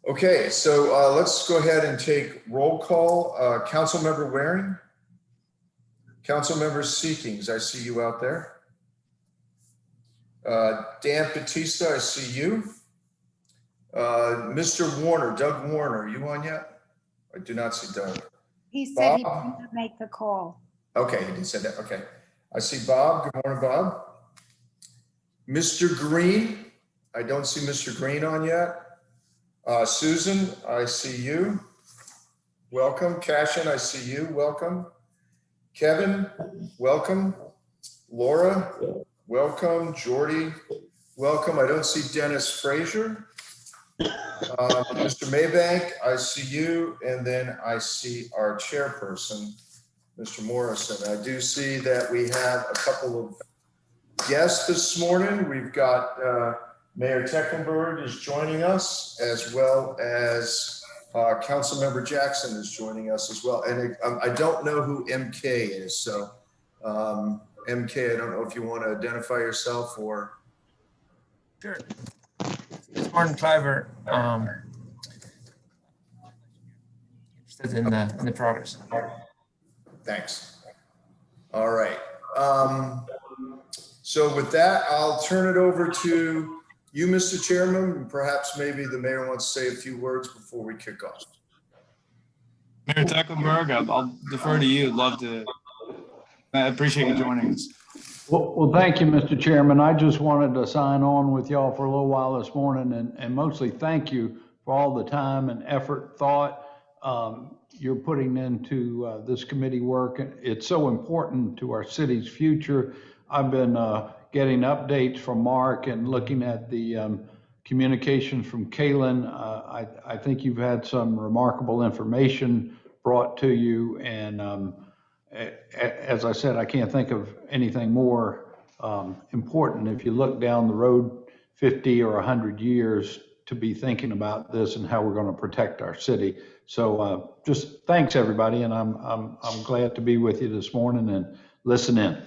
Okay, so let's go ahead and take roll call. Councilmember Waring, Councilmember Seekings, I see you out there. Dan Batista, I see you. Mr. Warner, Doug Warner, are you on yet? I do not see Doug. He said Bob? he couldn't make the call. Okay, he did say that. Okay. I see Bob. Good morning, Bob. Mr. Green, I don't see Mr. Green on yet. Susan, I see you. Welcome. Cashin, I see you. Welcome. Kevin, welcome. Laura, welcome. Jordy, welcome. I don't see Dennis Frazier. Mr. Maybank, I see you. And then I see our chairperson, Mr. Morrison. I do see that we have a couple of guests this morning. We've got Mayor Tecklenburg is joining us, as well as Councilmember Jackson is joining us as well. And I don't know who MK is. So MK, I don't know if you want to identify yourself or. Sure. It's Martin Cliver. In the progress. Thanks. All right. So with that, I'll turn it over to you, Mr. Chairman, and perhaps maybe the mayor wants to say a few words before we kick off. Mayor Tecklenburg, I'll defer to you. I appreciate you joining us. Well, thank you, Mr. Chairman. I just wanted to sign on with y'all for a little while this morning and mostly thank you for all the time and effort, thought you're putting into this committee work. It's so important to our city's future. I've been getting updates from Mark and looking at the communications from Kaylin. I think you've had some remarkable information brought to you. And as I said, I can't think of anything more important if you look down the road 50 or 100 years to be thinking about this and how we're going to protect our city. So just thanks, everybody. And I'm glad to be with you this morning and listen in.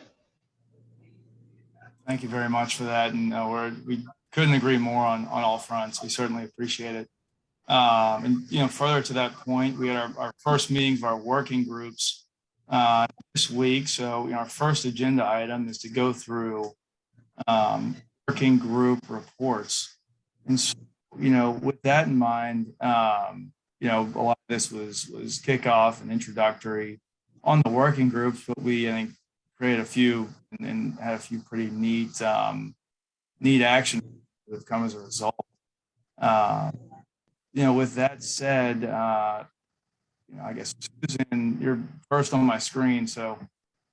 Thank you very much for that. And we couldn't agree more on all fronts. We certainly appreciate it. And, further to that point, we had our first meetings of our working groups this week. So our first agenda item is to go through working group reports. And so, with that in mind, a lot of this was kickoff and introductory on the working groups, but we, I think, created a few and had a few pretty neat actions that have come as a result. With that said, I guess, Susan, you're first on my screen, so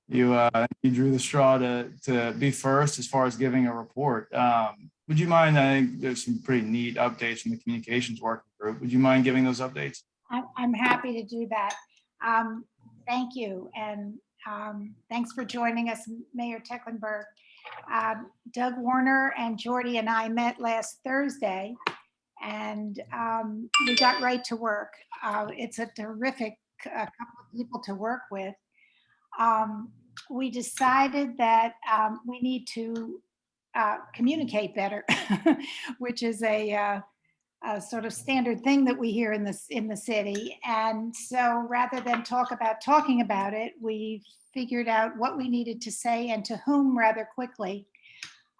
you drew the straw to be first as far as giving a report. Would you mind? I think there's some pretty neat updates from the communications working group. Would you mind giving those updates? I'm happy to do that. Thank you. And thanks for joining us, Mayor Tecklenburg. Doug Warner and Jordy and I met last Thursday, and we got right to work. It's a terrific couple of people to work with. We decided that we need to communicate better, which is a sort of standard thing that we hear in the city. And so rather than talking about it, we figured out what we needed to say and to whom rather quickly.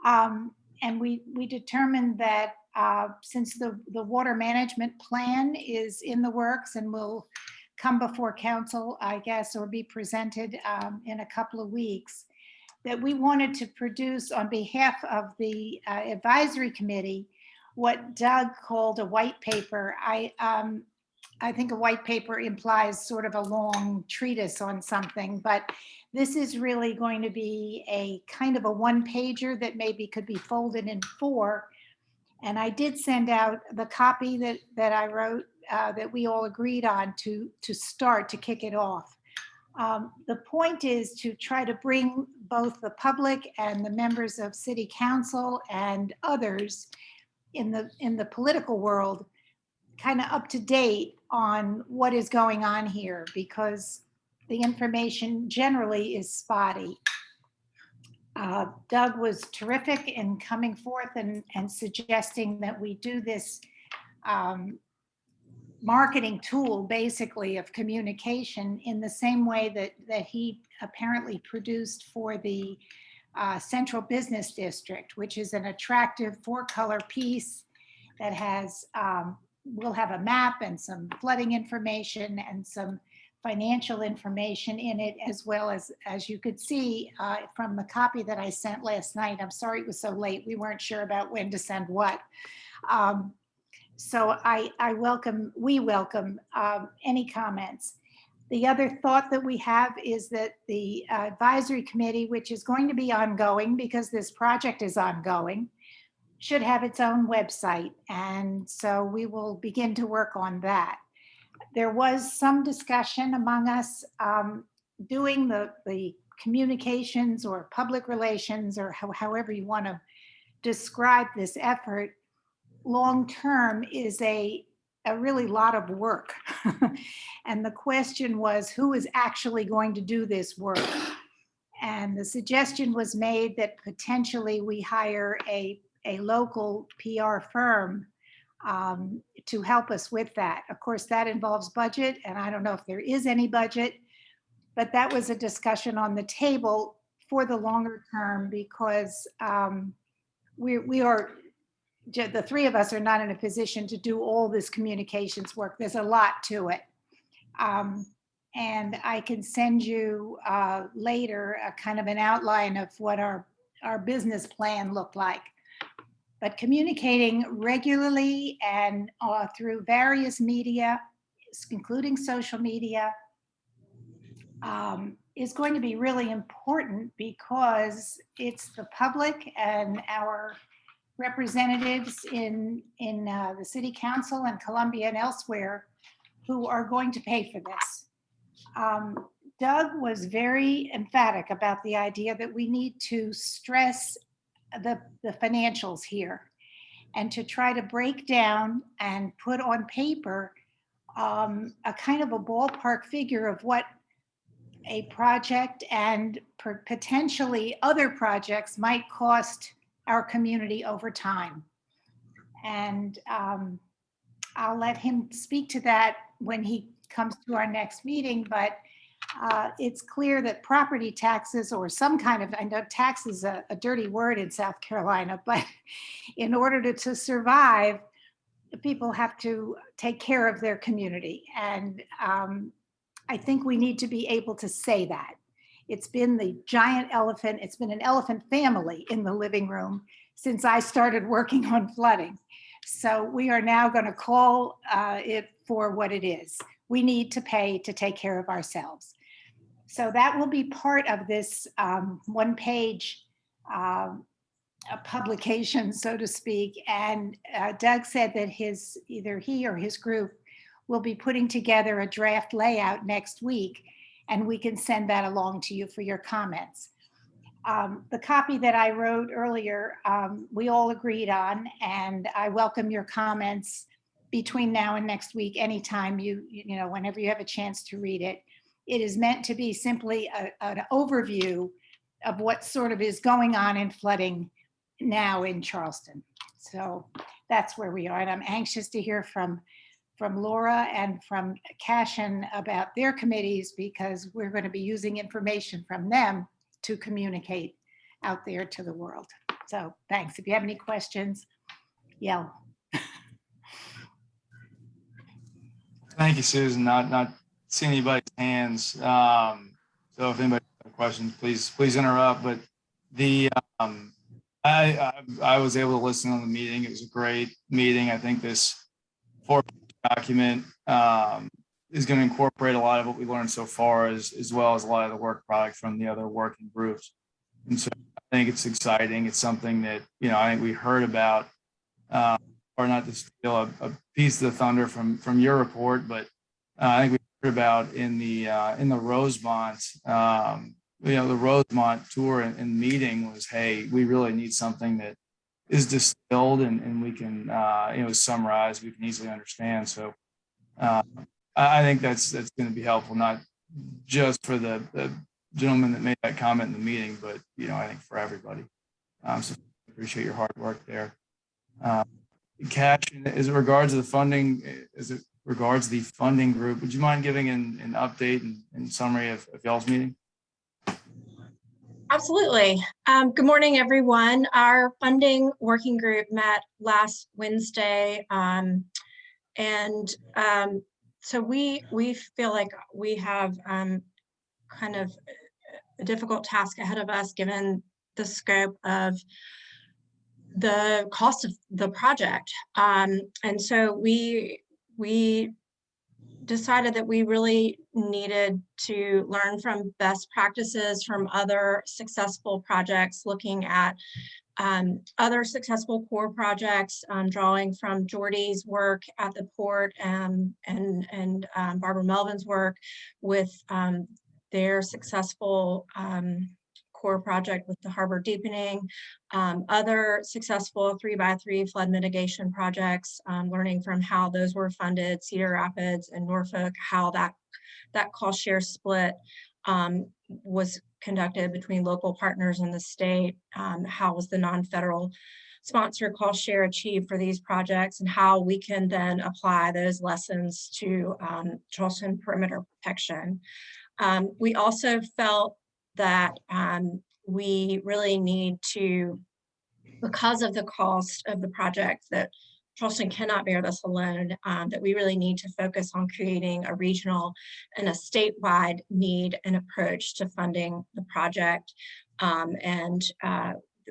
And we determined that since the water management plan is in the works and will come before council, I guess, or be presented in a couple of weeks, that we wanted to produce on behalf of the advisory committee what Doug called a white paper. I think a white paper implies sort of a long treatise on something, but this is really going to be a kind of a one-pager that maybe could be folded in 4. And I did send out the copy that I wrote that we all agreed on to start to kick it off. The point is to try to bring both the public and the members of city council and others in the political world kind of up to date on what is going on here, because the information generally is spotty. Doug was terrific in coming forth and suggesting that we do this marketing tool, basically, of communication in the same way that he apparently produced for the Central Business District, which is an attractive 4-color piece that has, will have a map and some flooding information and some financial information in it, as well as you could see from the copy that I sent last night. I'm sorry it was so late. We weren't sure about when to send what. So we welcome any comments. The other thought that we have is that the advisory committee, which is going to be ongoing because this project is ongoing, should have its own website. And so we will begin to work on that. There was some discussion among us doing the communications or public relations, or however you want to describe this effort, long-term is a really lot of work. And the question was, who is actually going to do this work? And the suggestion was made that potentially we hire a local PR firm to help us with that. Of course, that involves budget, and I don't know if there is any budget, but that was a discussion on the table for the longer term, because we are, the three of us are not in a position to do all this communications work. There's a lot to it. And I can send you later a kind of an outline of what our business plan looked like. But communicating regularly and through various media, including social media, is going to be really important, because it's the public and our representatives in the city council and Columbia and elsewhere who are going to pay for this. Doug was very emphatic about the idea that we need to stress the financials here, and to try to break down and put on paper a kind of a ballpark figure of what a project and potentially other projects might cost our community over time. And I'll let him speak to that when he comes to our next meeting, but it's clear that property taxes, or some kind of, I know tax is a dirty word in South Carolina, but in order to survive, people have to take care of their community. And I think we need to be able to say that. It's been the giant elephant. It's been an elephant family in the living room since I started working on flooding. So we are now going to call it for what it is. We need to pay to take care of ourselves. So that will be part of this one-page publication, so to speak. And Doug said that either he or his group will be putting together a draft layout next week, and we can send that along to you for your comments. The copy that I wrote earlier, we all agreed on, and I welcome your comments between now and next week, anytime whenever you have a chance to read it. It is meant to be simply an overview of what sort of is going on in flooding now in Charleston. So that's where we are. And I'm anxious to hear from Laura and from Cashin about their committees, because we're going to be using information from them to communicate out there to the world. So thanks. If you have any questions, yell. Thank you, Susan. Not seeing anybody's hands. So if anybody has questions, please interrupt. But I was able to listen on the meeting. It was a great meeting. I think this 4-page document is going to incorporate a lot of what we learned so far, as well as a lot of the work product from the other working groups. And so I think it's exciting. It's something that, I think we heard about, or not to steal a piece of the thunder from your report, but I think we heard about in the Rosemont, the Rosemont tour and meeting was, hey, we really need something that is distilled and we can, summarize, we can easily understand. So I think that's going to be helpful, not just for the gentleman that made that comment in the meeting, but, I think for everybody. So I appreciate your hard work there. Cash, as regards to the funding, is it regards the funding group. Would you mind giving an update and summary of y'all's meeting? Absolutely. Good morning, everyone. Our funding working group met last Wednesday. So we feel like we have kind of a difficult task ahead of us, given the scope of the cost of the project. And so we decided that we really needed to learn from best practices from other successful projects, looking at other successful core projects, drawing from Jordy's work at the port and Barbara Melvin's work with their successful core project with the harbor deepening, other successful 3x3 flood mitigation projects, learning from how those were funded, Cedar Rapids and Norfolk, how that cost share split was conducted between local partners in the state, how was the non-federal sponsor cost share achieved for these projects, and how we can then apply those lessons to Charleston perimeter protection. We also felt that we really need to, because of the cost of the project, that Charleston cannot bear this alone, that we really need to focus on creating a regional and a statewide need and approach to funding the project.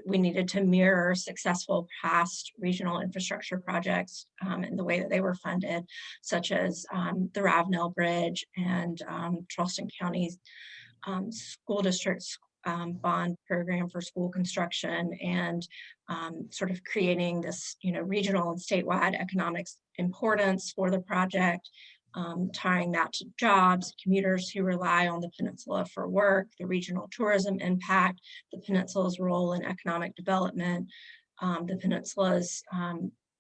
We needed to mirror successful past regional infrastructure projects in the way that they were funded, such as the Ravenel Bridge and Charleston County's school district's bond program for school construction, and sort of creating this, regional and statewide economic importance for the project, tying that to jobs, commuters who rely on the peninsula for work, the regional tourism impact, the peninsula's role in economic development, the peninsula's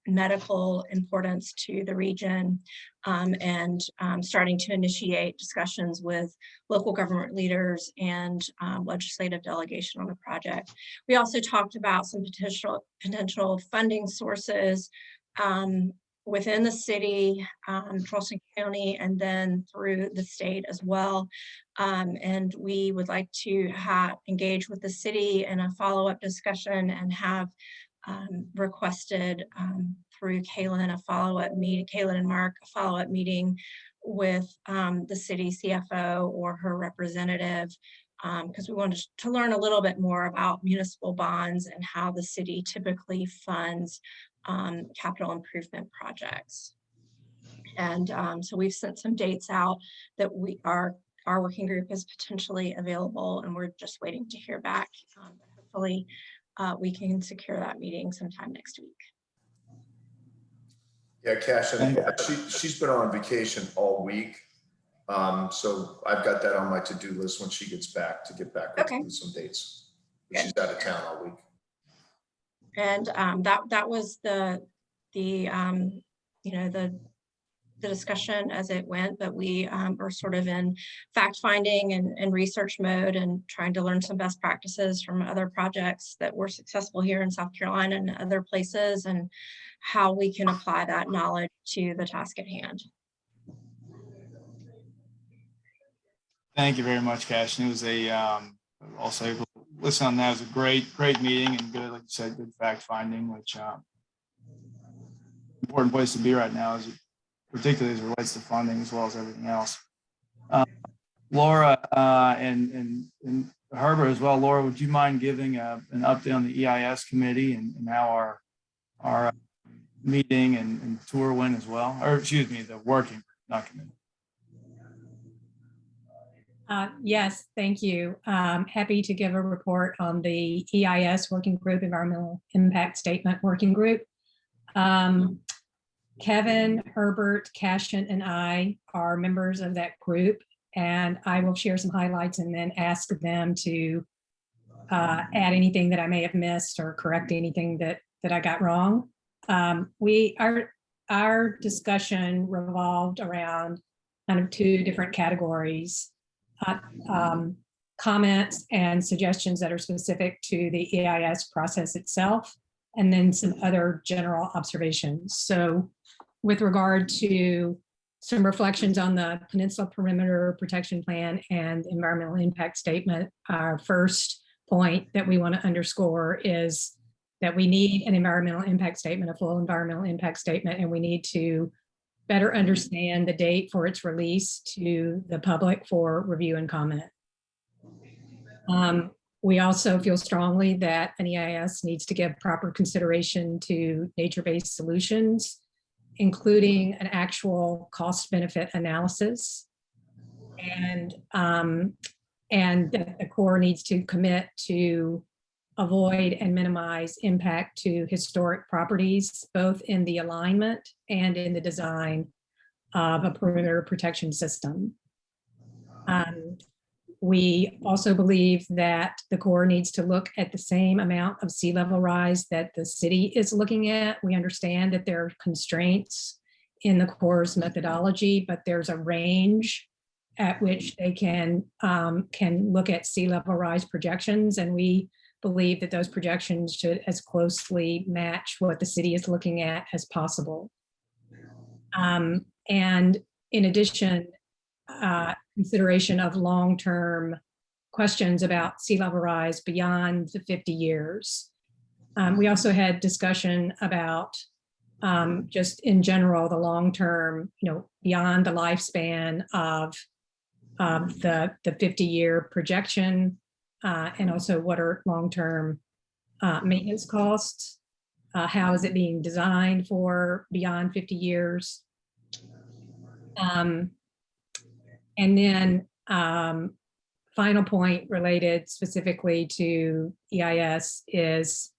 medical importance to the region, and starting to initiate discussions with local government leaders and legislative delegation on the project. We also talked about some potential funding sources within the city, Charleston County, and then through the state as well. And we would like to engage with the city in a follow-up discussion, and have requested through Kaylin and Mark, a follow-up meeting with the city CFO or her representative, because we wanted to learn a little bit more about municipal bonds and how the city typically funds capital improvement projects. And so we've sent some dates out that our working group is potentially available, and we're just waiting to hear back. Hopefully we can secure that meeting sometime next week. Yeah, Cash, she's been on vacation all week. So I've got that on my to-do list when she gets back, to get back with some dates. She's out of town all week. And that was the discussion as it went, but we are sort of in fact-finding and research mode, and trying to learn some best practices from other projects that were successful here in South Carolina and other places, and how we can apply that knowledge to the task at hand. Thank you very much, Cash. And it was also able to listen on that. It was a great meeting, and good, like you said, good fact-finding, which important place to be right now, particularly as it relates to funding as well as everything else. Laura and Herbert as well. Laura, would you mind giving an update on the EIS committee and how our meeting and tour went as well? Or excuse me, the working, not committee. Yes, thank you. Happy to give a report on the EIS working group, Environmental Impact Statement Working Group. Kevin, Herbert, Cashin, and I are members of that group, and I will share some highlights and then ask them to add anything that I may have missed or correct anything that I got wrong. Our discussion revolved around kind of two different categories. Comments and suggestions that are specific to the EIS process itself, and then some other general observations. So with regard to some reflections on the Peninsula Perimeter Protection Plan and Environmental Impact Statement. Our first point that we want to underscore is that we need an environmental impact statement, a full environmental impact statement, and we need to better understand the date for its release to the public for review and comment. We also feel strongly that an EIS needs to give proper consideration to nature-based solutions, including an actual cost-benefit analysis. And that the Corps needs to commit to avoid and minimize impact to historic properties, both in the alignment and in the design of a perimeter protection system. We also believe that the Corps needs to look at the same amount of sea level rise that the city is looking at. We understand that there are constraints in the Corps' methodology, but there's a range at which they can look at sea level rise projections, and we believe that those projections should as closely match what the city is looking at as possible. And in addition, consideration of long-term questions about sea level rise beyond the 50 years. We also had discussion about just in general, the long-term, beyond the lifespan of the 50-year projection, and also what are long-term maintenance costs? How is it being designed for beyond 50 years? And then final point related specifically to EIS is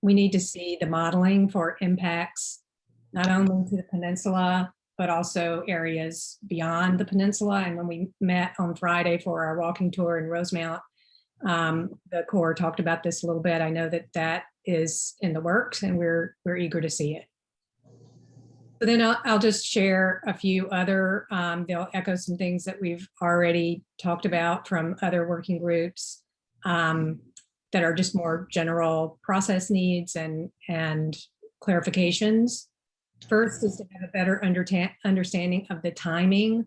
we need to see the modeling for impacts, not only to the peninsula, but also areas beyond the peninsula. And when we met on Friday for our walking tour in Rosemount, the Corps talked about this a little bit. I know that that is in the works and we're eager to see it. So then I'll just share a few other, they'll echo some things that we've already talked about from other working groups that are just more general process needs and clarifications. First is to have a better understanding of the timing.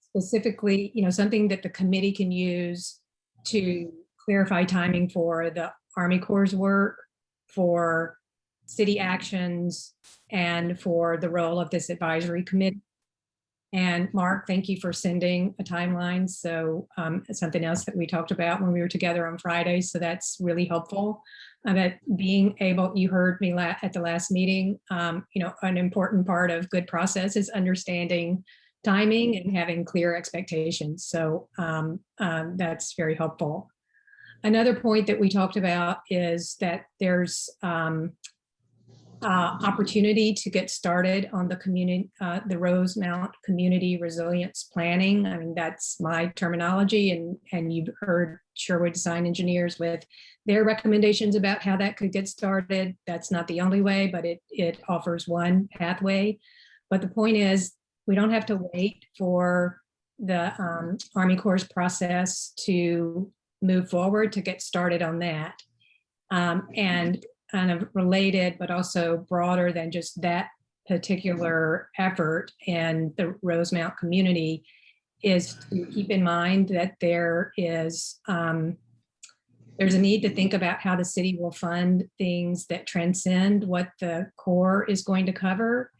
Specifically, something that the committee can use to clarify timing for the Army Corps' work, for city actions, and for the role of this advisory committee. And Mark, thank you for sending a timeline. So it's something else that we talked about when we were together on Friday. So that's really helpful. That being able, you heard me at the last meeting, an important part of good process is understanding timing and having clear expectations. So that's very helpful. Another point that we talked about is that there's opportunity to get started on the community, the Rosemount Community Resilience Planning. I mean, that's my terminology, and you've heard Sherwood Design Engineers with their recommendations about how that could get started. That's not the only way, but it offers one pathway. But the point is, we don't have to wait for the Army Corps process to move forward to get started on that. And kind of related, but also broader than just that particular effort in the Rosemount community, is to keep in mind that there's a need to think about how the city will fund things that transcend what the Corps is going to cover.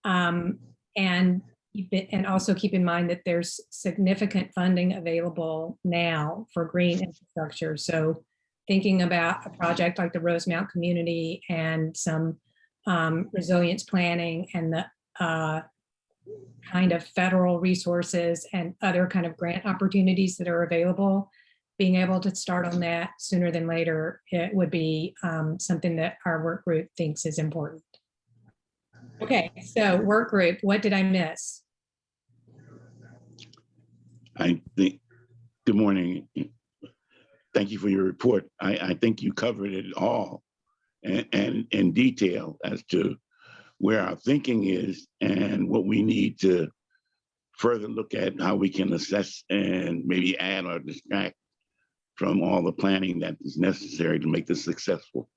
And also keep in mind that there's significant funding available now for green infrastructure. So thinking about a project like the Rosemount community and some resilience planning and the kind of federal resources and other kind of grant opportunities that are available, being able to start on that sooner than later, it would be something that our work group thinks is important. Okay, so work group, what did I miss? I think, good morning. Thank you for your report. I think you covered it all and in detail as to where our thinking is and what we need to further look at, how we can assess and maybe add or distract from all the planning that is necessary to make this successful.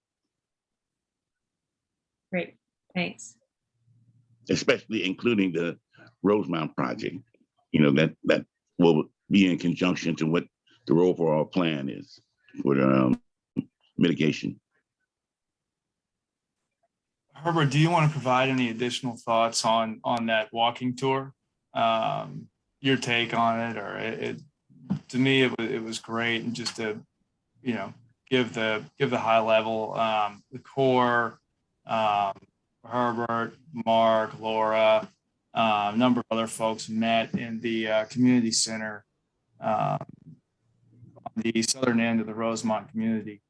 Great, thanks. especially including the Rosemount project. That will be in conjunction to what the overall plan is for mitigation. Herbert, do you want to provide any additional thoughts on that walking tour? Your take on it, or to me, it was great, and just to give the high level, the core, Herbert, Mark, Laura, a number of other folks met in the community center on the southern end of the Rosemont community,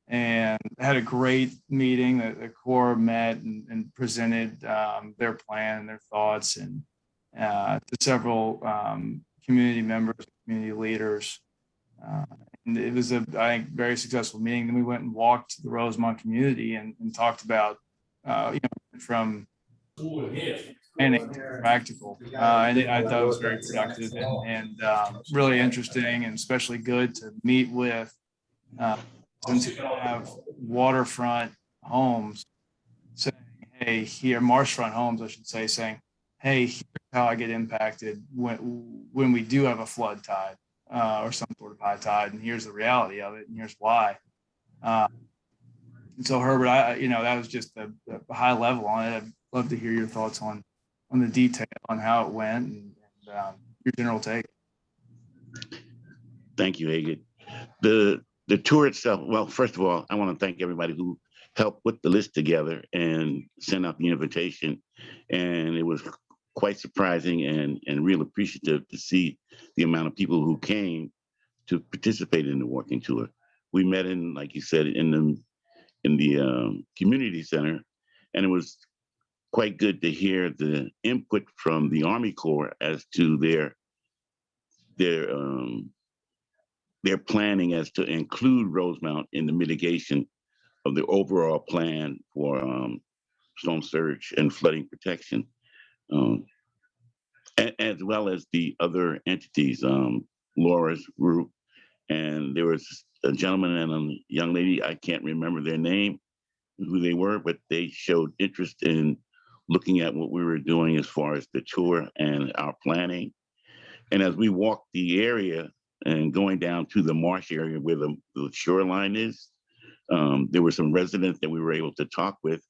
and had a great meeting. The core met and presented their plan and their thoughts, and to several community members, community leaders. And it was I think, very successful meeting. Then we went and walked the Rosemont community and talked about, from planning to practical. And I thought it was very productive and really interesting, and especially good to meet with, since you have waterfront homes saying, hey, here, marshfront homes, I should say, saying, hey, here's how I get impacted when we do have a flood tide or some sort of high tide, and here's the reality of it, and here's why. And so, Herbert, that was just a high level on it. I'd love to hear your thoughts on the detail on how it went, and your general take. Thank you, Agit. The tour itself, well, first of all, I want to thank everybody who helped put the list together and send out the invitation. And it was quite surprising and real appreciative to see the amount of people who came to participate in the walking tour. We met in, like you said, in the community center, and it was quite good to hear the input from the Army Corps as to their planning as to include Rosemount in the mitigation of the overall plan for storm surge and flooding protection, as well as the other entities, Laura's group. And there was a gentleman and a young lady, I can't remember their name, who they were, but they showed interest in looking at what we were doing as far as the tour and our planning. And as we walked the area and going down to the marsh area where the shoreline is, there were some residents that we were able to talk with,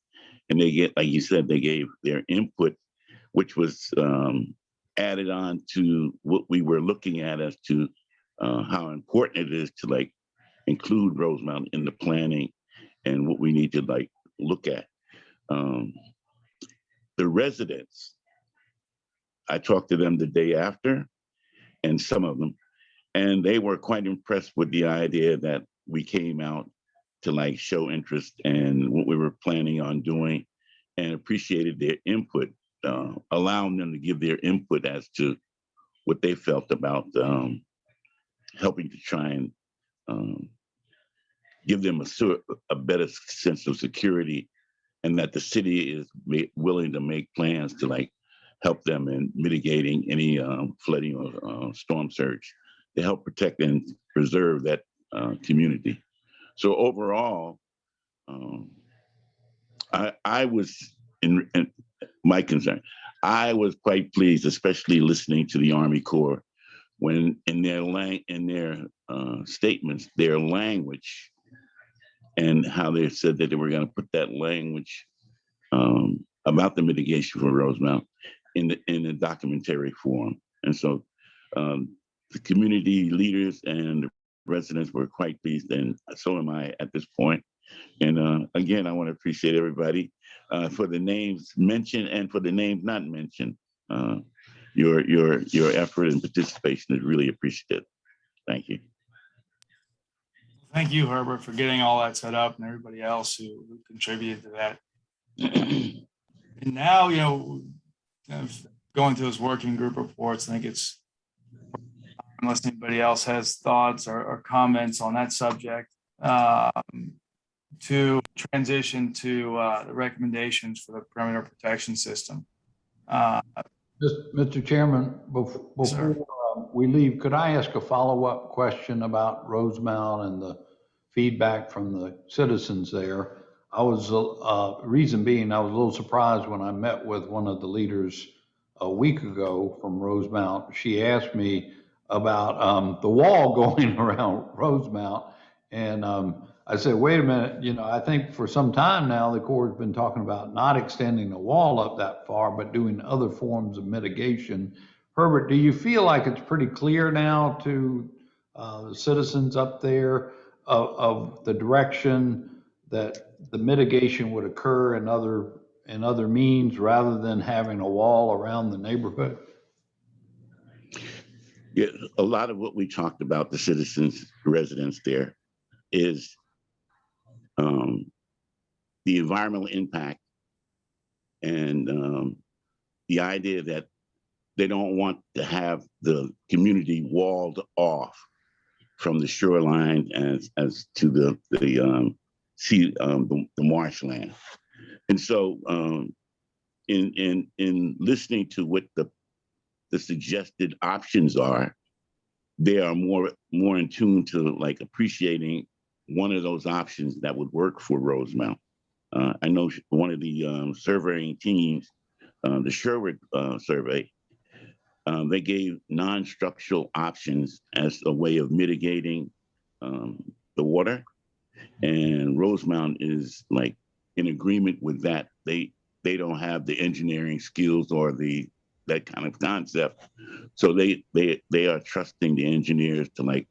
and like you said, they gave their input, which was added on to what we were looking at as to how important it is to include Rosemount in the planning and what we need to look at. The residents, I talked to them the day after, and some of them, and they were quite impressed with the idea that we came out to show interest in what we were planning on doing, and appreciated their input, allowing them to give their input as to what they felt about helping to try and give them a better sense of security, and that the city is willing to make plans to help them in mitigating any flooding or storm surge, to help protect and preserve that community. So overall, I was, in my concern, I was quite pleased, especially listening to the Army Corps, when in their statements, their language, and how they said that they were going to put that language about the mitigation for Rosemount in the documentary form. And so the community leaders and the residents were quite pleased, and so am I at this point. And again, I want to appreciate everybody for the names mentioned and for the names not mentioned. Your effort and participation is really appreciated. Thank you. Thank you, Herbert, for getting all that set up, and everybody else who contributed to that. And now, going through those working group reports, I think it's, unless anybody else has thoughts or comments on that subject, to transition to the recommendations for the perimeter protection system. Mr. Chairman, before we leave, could I ask a follow-up question about Rosemount and the feedback from the citizens there? I was, reason being, I was a little surprised when I met with one of the leaders a week ago from Rosemount. She asked me about the wall going around Rosemount. And I said, wait a minute, you know, I think for some time now, the Corps has been talking about not extending the wall up that far, but doing other forms of mitigation. Herbert, do you feel like it's pretty clear now to the citizens up there of the direction that the mitigation would occur in other means rather than having a wall around the neighborhood? Yeah, a lot of what we talked about, the citizens, residents there, is the environmental impact and the idea that they don't want to have the community walled off from the shoreline as to the sea, the marshland. And so in listening to what the suggested options are, they are more in tune to like appreciating one of those options that would work for Rosemount. I know one of the surveying teams, the Sherwood survey, they gave non-structural options as a way of mitigating the water. And Rosemount is like in agreement with that. They don't have the engineering skills or that kind of concept. So they are trusting the engineers to like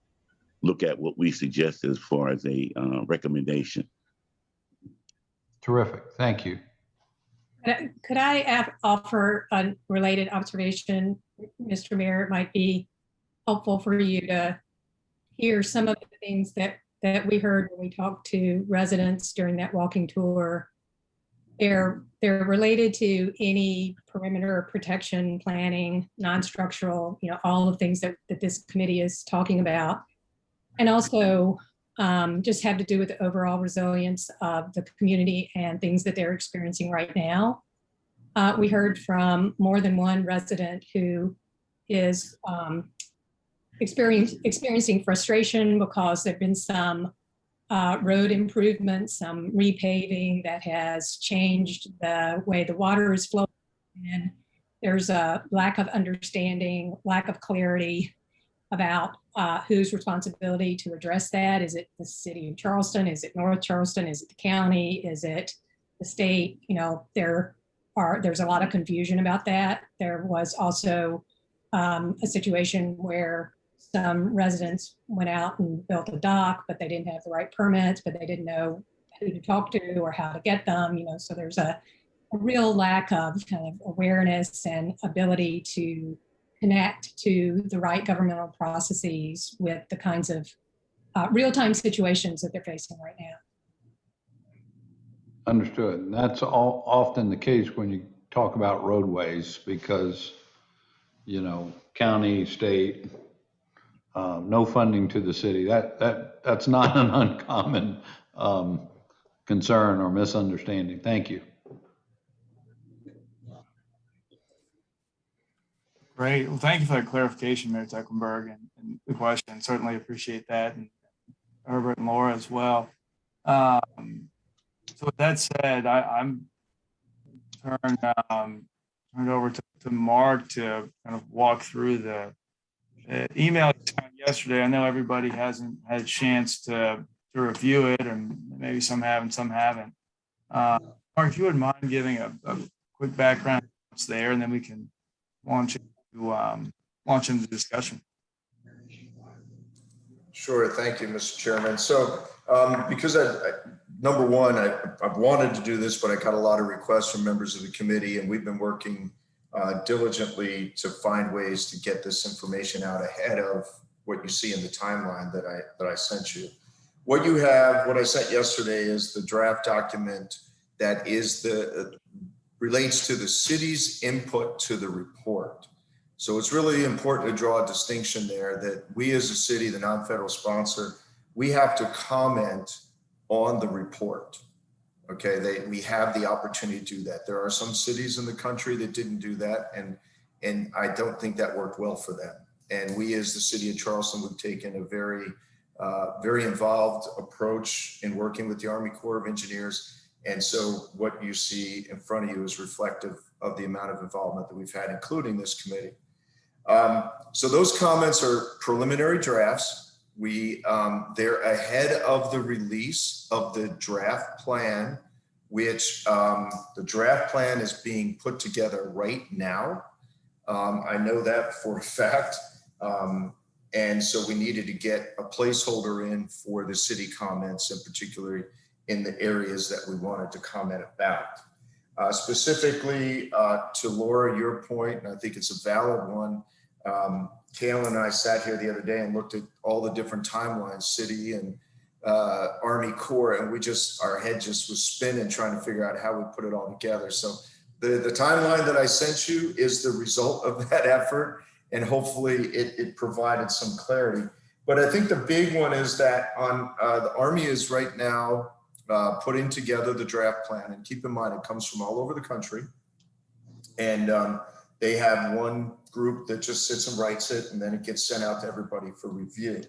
look at what we suggest as far as a recommendation. Terrific, thank you. Could I offer a related observation, Mr. Mayor? It might be helpful for you to hear some of the things that we heard when we talked to residents during that walking tour. They're related to any perimeter protection planning, non-structural, you know, all the things that this committee is talking about. And also just have to do with the overall resilience of the community and things that they're experiencing right now. We heard from more than one resident who is experiencing frustration because there've been some road improvements, some repaving that has changed the way the water is flowing. And there's a lack of understanding, lack of clarity about whose responsibility to address that. Is it the city of Charleston? Is it North Charleston? Is it the county? Is it the state? You know, there's a lot of confusion about that. There was also a situation where some residents went out and built a dock, but they didn't have the right permits, but they didn't know who to talk to or how to get them, you know, so there's a real lack of kind of awareness and ability to connect to the right governmental processes with the kinds of real-time situations that they're facing right now. Understood. And that's often the case when you talk about roadways because, you know, county, state, no funding to the city. That's not an uncommon concern or misunderstanding. Thank you. Great. Well, thank you for that clarification, Mayor Tecklenburg, and the question. Certainly appreciate that, and Herbert and Laura as well. So with that said, I'm turned over to Mark to kind of walk through the email yesterday. I know everybody hasn't had a chance to review it, and maybe some have and some haven't. Mark, if you wouldn't mind giving a quick background what's there, and then we can launch into the discussion. Sure, thank you, Mr. Chairman. So because number one, I've wanted to do this, but I got a lot of requests from members of the committee, and we've been working diligently to find ways to get this information out ahead of what you see in the timeline that I sent you. What you have, what I sent yesterday, is the draft document that is relates to the city's input to the report. So it's really important to draw a distinction there that we as a city, the non-federal sponsor, we have to comment on the report. Okay, we have the opportunity to do that. There are some cities in the country that didn't do that, and I don't think that worked well for them. And we as the city of Charleston, we've taken a very involved approach in working with the Army Corps of Engineers And so what you see in front of you is reflective of the amount of involvement that we've had, including this committee. So those comments are preliminary drafts. They're ahead of the release of the draft plan, which the draft plan is being put together right now. I know that for a fact. And so we needed to get a placeholder in for the city comments, in particular in the areas that we wanted to comment about. Specifically to Laura, your point, and I think it's a valid one. Kayla and I sat here the other day and looked at all the different timelines, city and Army Corps, and our head just was spinning trying to figure out how we put it all together. So the timeline that I sent you is the result of that effort, and hopefully it provided some clarity. But I think the big one is that the Army is right now putting together the draft plan, and keep in mind it comes from all over the country, and they have one group that just sits and writes it, and then it gets sent out to everybody for review.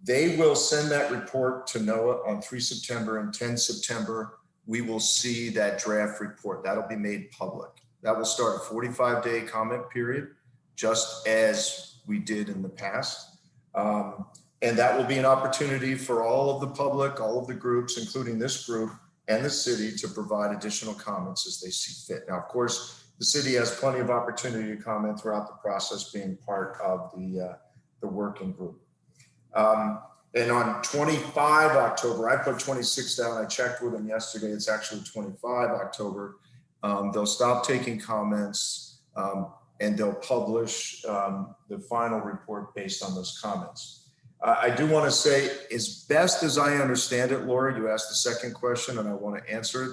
They will send that report to NOAA on 3 September and 10 September. We will see that draft report. That'll be made public. That will start a 45-day comment period, just as we did in the past. And that will be an opportunity for all of the public, all of the groups, including this group and the city, to provide additional comments as they see fit. Now, of course, the city has plenty of opportunity to comment throughout the process, being part of the working group. And on 25 October, I put 26 down. I checked with them yesterday. It's actually 25 October. They'll stop taking comments and they'll publish the final report based on those comments. I do want to say, as best as I understand it, Laura, you asked the second question and I want to answer it.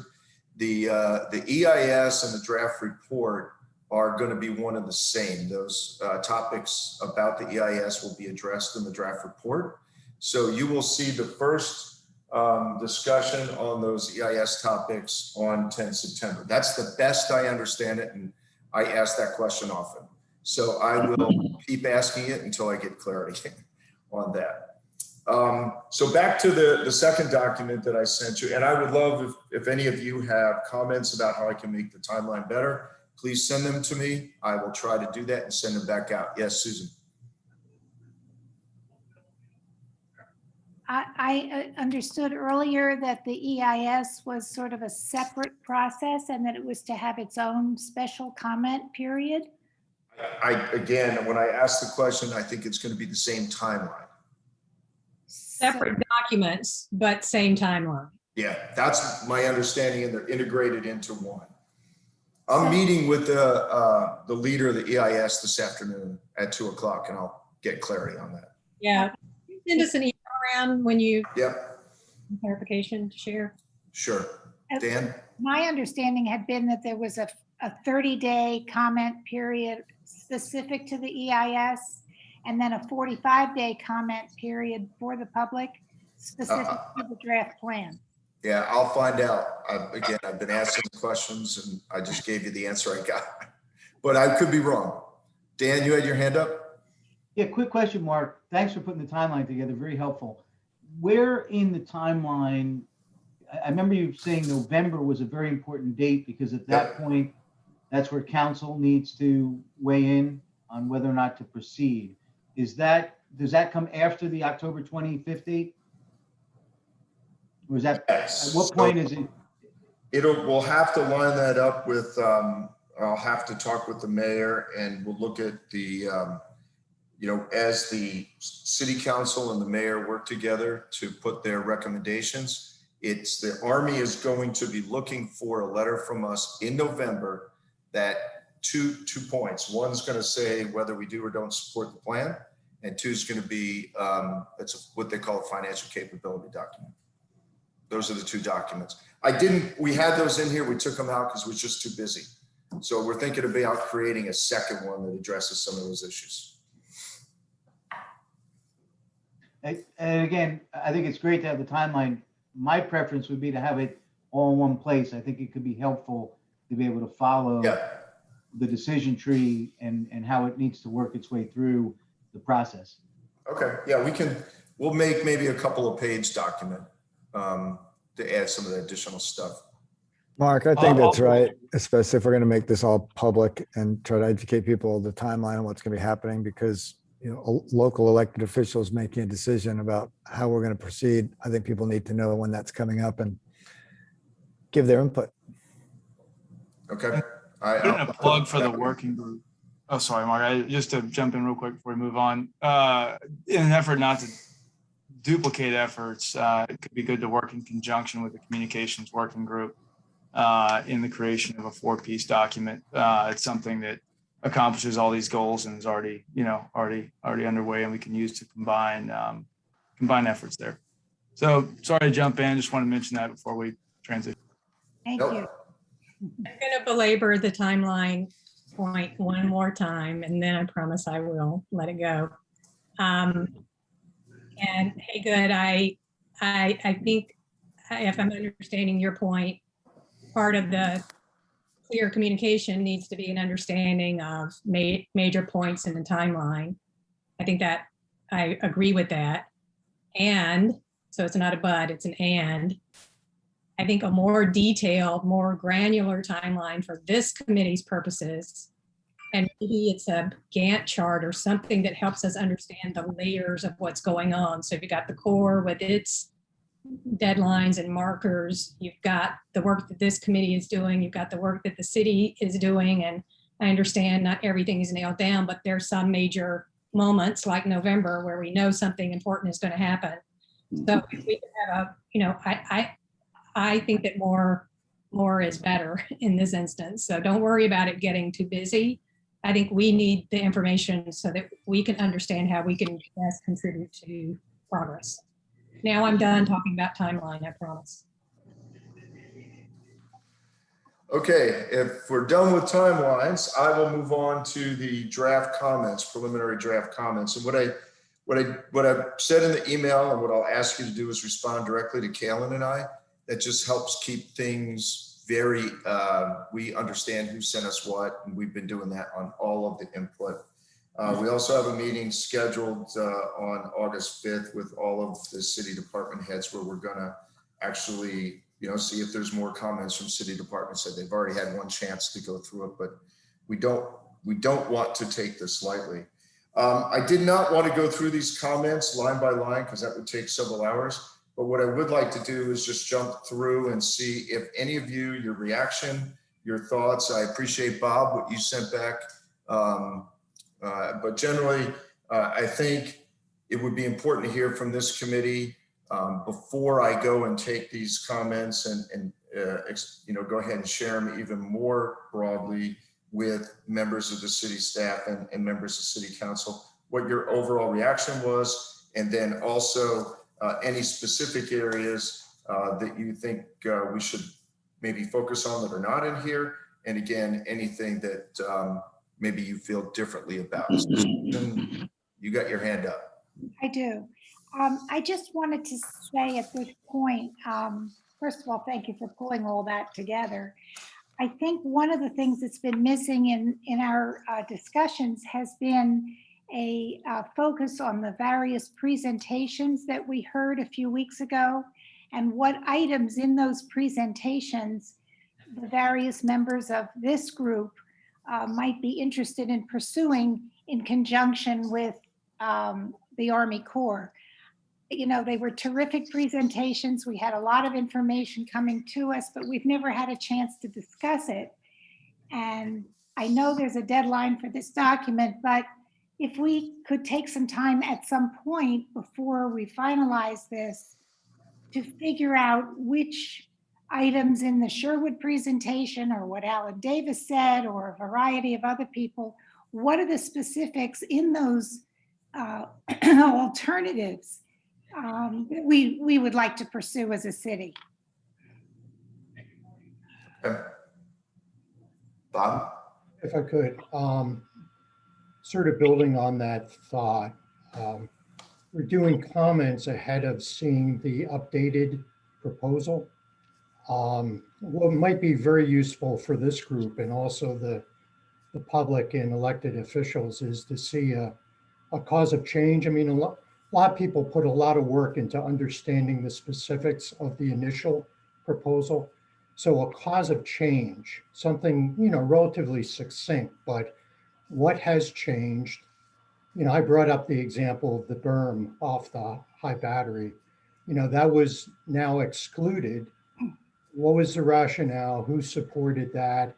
The EIS and the draft report are going to be one and the same. Those topics about the EIS will be addressed in the draft report. So you will see the first discussion on those EIS topics on 10 September. That's the best I understand it, and I ask that question often. So I will keep asking it until I get clarity on that. So back to the second document that I sent you, and I would love if any of you have comments about how I can make the timeline better, please send them to me. I will try to do that and send them back out. Yes, Susan. I understood earlier that the EIS was sort of a separate process and that it was to have its own special comment period. Again, when I asked the question, I think it's going to be the same timeline. Separate documents, but same timeline. Yeah, that's my understanding, and they're integrated into one. I'm meeting with the leader of the EIS this afternoon at 2 o'clock, and I'll get clarity on that. Yeah, send us an email around when you clarification to share. Sure. Dan? My understanding had been that there was a 30-day comment period specific to the EIS, and then a 45-day comment period for the public specific to the draft plan. Yeah, I'll find out. Again, I've been asking questions and I just gave you the answer I got, but I could be wrong. Dan, you had your hand up? Yeah, quick question, Mark. Thanks for putting the timeline together. Very helpful. Where in the timeline, I remember you saying November was a very important date because at that point, that's where council needs to weigh in on whether or not to proceed. Does that come after the October 25th date? Or is that, Yes. At what point is it? We'll have to line that up with, I'll have to talk with the mayor, and we'll look at the, as the city council and the mayor work together to put their recommendations, the Army is going to be looking for a letter from us in November that two points. One's going to say whether we do or don't support the plan, and two is going to be, it's what they call a financial capability document. Those are the two documents. We had those in here. We took them out because we're just too busy. So we're thinking about creating a second one that addresses some of those issues. And again, I think it's great to have the timeline. My preference would be to have it all in one place. I think it could be helpful to be able to follow the decision tree and how it needs to work its way through the process. Okay, yeah, we'll make maybe a couple of page document to add some of the additional stuff. Mark, I think that's right, especially if we're going to make this all public and try to educate people the timeline and what's going to be happening, because local elected officials making a decision about how we're going to proceed. I think people need to know when that's coming up and give their input. Okay. Put in a plug for the working group. Oh, sorry, Mark. Just to jump in real quick before we move on. In an effort not to duplicate efforts, it could be good to work in conjunction with the communications working group in the creation of a 4-piece document. It's something that accomplishes all these goals and is already underway, and we can use to combine efforts there. So sorry to jump in. Just want to mention that before we transition. Thank Nope. you. I'm going to belabor the timeline point one more time, and then I promise I will let it go. And hey, good. I think if I'm understanding your point, part of the clear communication needs to be an understanding of major points in the timeline. I think that I agree with that. And so it's not a but, it's an and. I think a more detailed, more granular timeline for this committee's purposes, and maybe it's a Gantt chart or something that helps us understand the layers of what's going on. So if you got the core with its deadlines and markers, you've got the work that this committee is doing, you've got the work that the city is doing, and I understand not everything is nailed down, but there's some major moments like November where we know something important is going to happen. So if we could have I think that more is better in this instance. So don't worry about it getting too busy. I think we need the information so that we can understand how we can best contribute to progress. Now I'm done talking about timeline, I promise. Okay, if we're done with timelines, I will move on to the draft comments, preliminary draft comments. And what I said in the email and what I'll ask you to do is respond directly to Kaylin and I. That just helps keep things very, we understand who sent us what, and we've been doing that on all of the input. We also have a meeting scheduled on August 5th with all of the city department heads where we're gonna actually, see if there's more comments from city departments that they've already had one chance to go through it, but we don't want to take this lightly. I did not want to go through these comments line by line because that would take several hours. But what I would like to do is just jump through and see if any of you, your reaction, your thoughts. I appreciate, Bob, what you sent back. But generally, I think it would be important to hear from this committee before I go and take these comments and go ahead and share them even more broadly with members of the city staff and members of city council, what your overall reaction was, and then also any specific areas that you think we should maybe focus on that are not in here. And again, anything that maybe you feel differently about. You got your hand up. I do. I just wanted to say at this point, first of all, thank you for pulling all that together. I think one of the things that's been missing in our discussions has been a focus on the various presentations that we heard a few weeks ago and what items in those presentations the various members of this group might be interested in pursuing in conjunction with the Army Corps. They were terrific presentations. We had a lot of information coming to us, but we've never had a chance to discuss it. And I know there's a deadline for this document, but if we could take some time at some point before we finalize this to figure out which items in the Sherwood presentation or what Alan Davis said or a variety of other people, what are the specifics in those alternatives that we would like to pursue as a city? Bob? If I could, sort of building on that thought, we're doing comments ahead of seeing the updated proposal. What might be very useful for this group and also the public and elected officials is to see a cause of change. I mean, a lot of people put a lot of work into understanding the specifics of the initial proposal. So a cause of change, something, relatively succinct, but what has changed? I brought up the example of the berm off the high battery. That was now excluded. What was the rationale? Who supported that?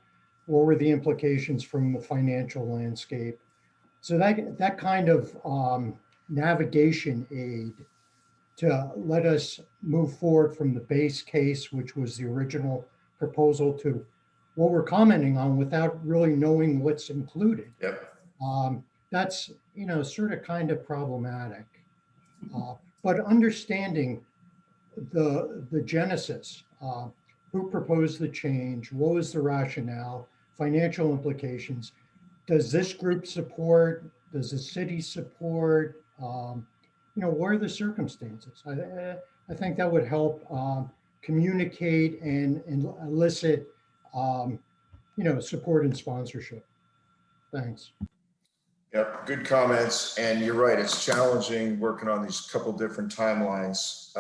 What were the implications from the financial landscape? So that kind of navigation aid to let us move forward from the base case, which was the original proposal, to what we're commenting on without really knowing what's included. Yep. That's, sort of kind of problematic. But understanding the genesis, who proposed the change, what was the rationale, financial implications, does this group support, does the city support, what are the circumstances? I think that would help communicate and elicit, support and sponsorship. Thanks. Yep, good comments. And you're right, it's challenging working on these couple different timelines.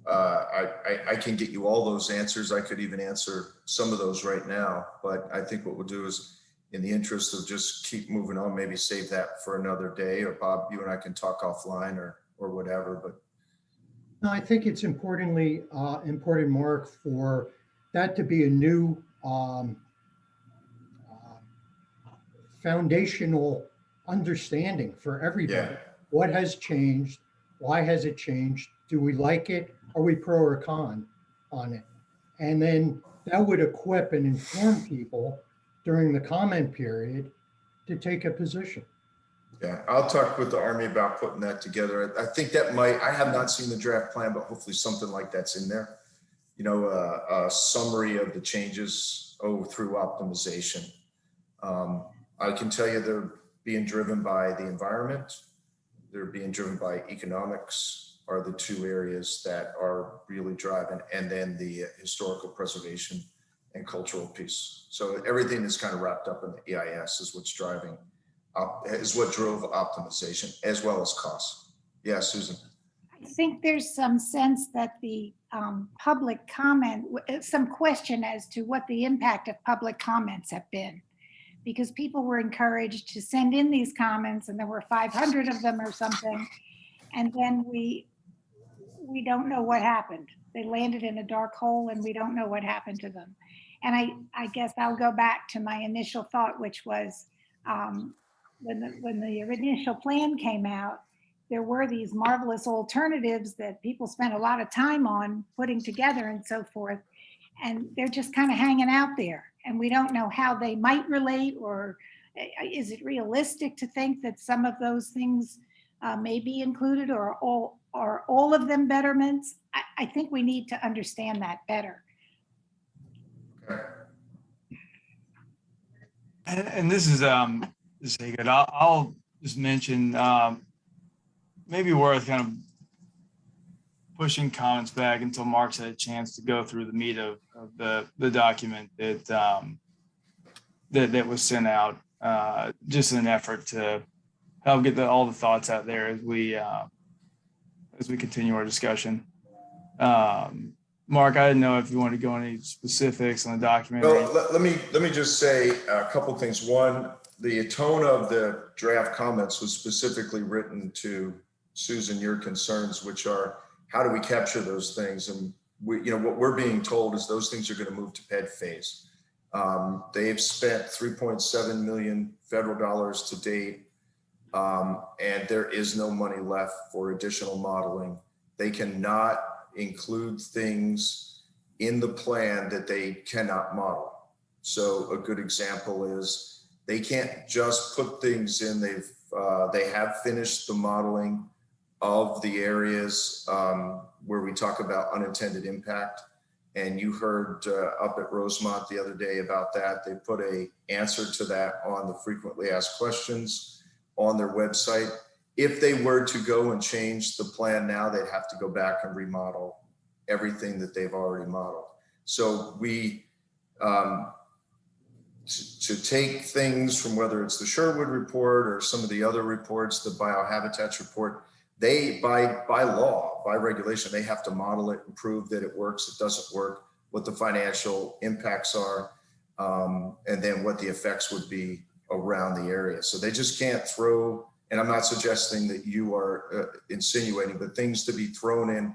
I can get you all those answers. I could even answer some of those right now, but I think what we'll do is, in the interest of just keep moving on, maybe save that for another day, or Bob, you and I can talk offline or whatever, but. No, I think it's important, Mark, for that to be a new foundational understanding for everybody. Yeah. What has changed? Why has it changed? Do we like it? Are we pro or con on it? And then that would equip and inform people during the comment period to take a position. Yeah, I'll talk with the Army about putting that together. I think that I have not seen the draft plan, but hopefully something like that's in there. A summary of the changes through optimization. I can tell you they're being driven by the environment. They're being driven by economics are the two areas that are really driving, and then the historical preservation and cultural piece. So everything is kind of wrapped up in the EIS is what's driving is what drove optimization as well as costs. Yeah, Susan. I think there's some sense that the public comment, some question as to what the impact of public comments have been, because people were encouraged to send in these comments, and there were 500 of them or something, and then we don't know what happened. They landed in a dark hole, and we don't know what happened to them. And I guess I'll go back to my initial thought, which was when the initial plan came out, there were these marvelous alternatives that people spent a lot of time on putting together and so forth. And they're just kind of hanging out there. And we don't know how they might relate, or is it realistic to think that some of those things may be included, or are all of them betterments? I think we need to understand that better. Okay. And this is good. I'll just mention maybe worth kind of pushing comments back until Mark's had a chance to go through the meat of the document that was sent out, just in an effort to help get all the thoughts out there as we continue our discussion. Mark, I didn't know if you wanted to go into any specifics on the document. Well, let me just say a couple things. One, the tone of the draft comments was specifically written to Susan, your concerns, which are, how do we capture those things? And what we're being told is those things are going to move to PED phase. They've spent $3.7 million federal dollars to date, and there is no money left for additional modeling. They cannot include things in the plan that they cannot model. So a good example is they can't just put things in. They have finished the modeling of the areas where we talk about unintended impact. And you heard up at Rosemont the other day about that. They put an answer to that on the frequently asked questions on their website. If they were to go and change the plan now, they'd have to go back and remodel everything that they've already modeled. So we, to take things from whether it's the Sherwood report or some of the other reports, the biohabitats report, they, by law, by regulation, they have to model it and prove that it works, it doesn't work, what the financial impacts are, and then what the effects would be around the area. So they just can't throw, and I'm not suggesting that you are insinuating, but things to be thrown in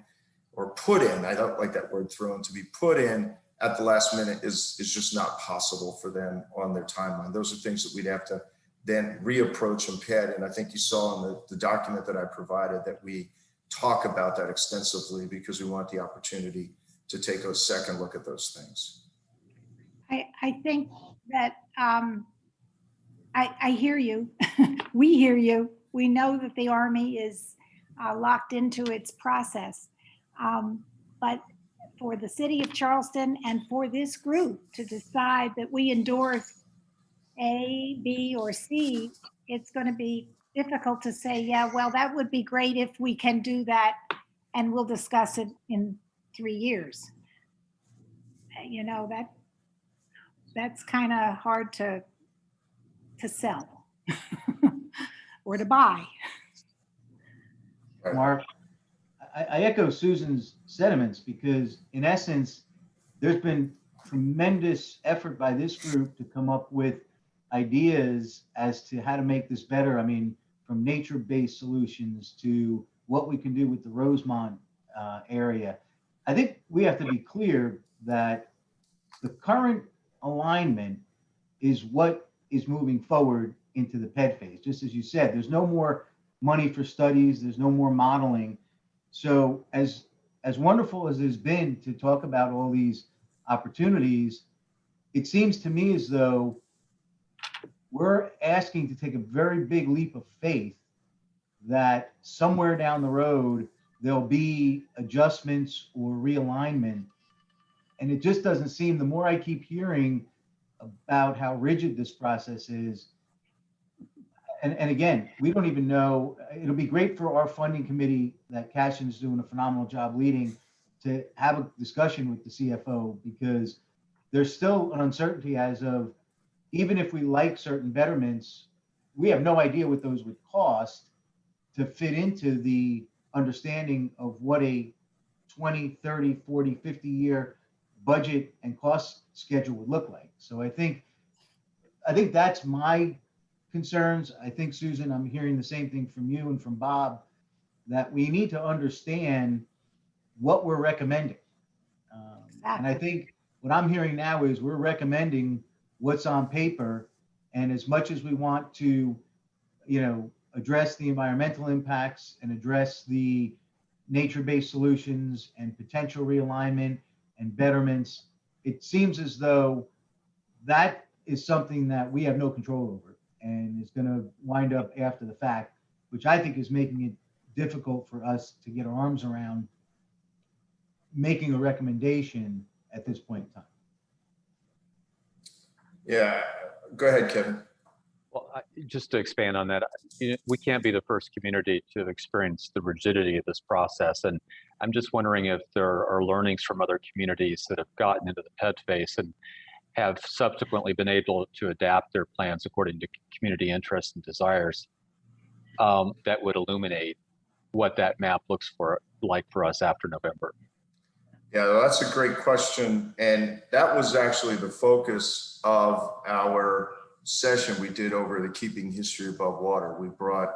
or put in, I don't like that word thrown, to be put in at the last minute is just not possible for them on their timeline. Those are things that we'd have to then reapproach and pad. And I think you saw in the document that I provided that we talk about that extensively because we want the opportunity to take a second look at those things. I think that I hear you. We hear you. We know that the Army is locked into its process. But for the city of Charleston and for this group to decide that we endorse A, B, or C, it's going to be difficult to say, yeah, well, that would be great if we can do that, and we'll discuss it in 3 years. You know, that's kind of hard to sell or to buy. Mark, I echo Susan's sentiments because in essence, there's been tremendous effort by this group to come up with ideas as to how to make this better. I mean, from nature-based solutions to what we can do with the Rosemont area. I think we have to be clear that the current alignment is what is moving forward into the PED phase. Just as you said, there's no more money for studies, there's no more modeling. So as wonderful as it's been to talk about all these opportunities, it seems to me as though we're asking to take a very big leap of faith that somewhere down the road, there'll be adjustments or realignment. And it just doesn't seem, the more I keep hearing about how rigid this process is, and again, we don't even know, it'll be great for our funding committee that Cashin's doing a phenomenal job leading to have a discussion with the CFO, because there's still an uncertainty as of, even if we like certain betterments, we have no idea what those would cost to fit into the understanding of what a 20, 30, 40, 50 year budget and cost schedule would look like. So I think that's my concerns. I think, Susan, I'm hearing the same thing from you and from Bob, that we need to understand what we're recommending. And I think what I'm hearing now is we're recommending what's on paper. And as much as we want to, address the environmental impacts and address the nature-based solutions and potential realignment and betterments, it seems as though that is something that we have no control over and is going to wind up after the fact, which I think is making it difficult for us to get our arms around making a recommendation at this point in time. Yeah, go ahead, Kevin. Well, just to expand on that, we can't be the first community to have experienced the rigidity of this process. And I'm just wondering if there are learnings from other communities that have gotten into the PED phase and have subsequently been able to adapt their plans according to community interests and desires, that would illuminate what that map looks like for us after November. Yeah, well, that's a great question. And that was actually the focus of our session we did over the Keeping History Above Water. We brought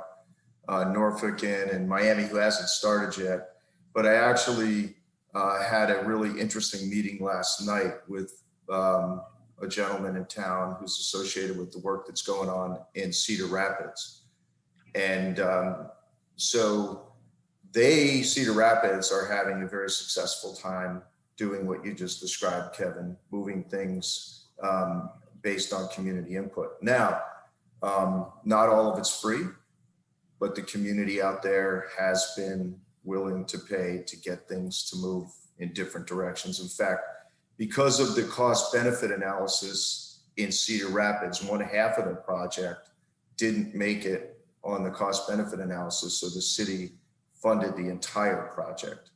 Norfolk in and Miami, who hasn't started yet. But I actually had a really interesting meeting last night with a gentleman in town who's associated with the work that's going on in Cedar Rapids. And so Cedar Rapids are having a very successful time doing what you just described, Kevin, moving things based on community input. Now, not all of it's free, but the community out there has been willing to pay to get things to move in different directions. In fact, because of the cost benefit analysis in Cedar Rapids, 1/2 of the project didn't make it on the cost benefit analysis. So the city funded the entire project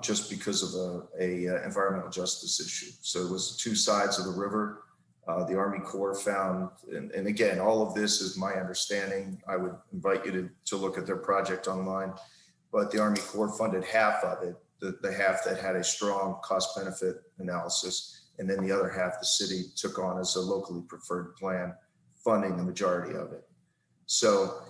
just because of a environmental justice issue. So it was two sides of the river. The Army Corps found, and again, all of this is my understanding. I would invite you to look at their project online, but the Army Corps funded half of it, the half that had a strong cost benefit analysis. And then the other half the city took on as a locally preferred plan, funding the majority of it. So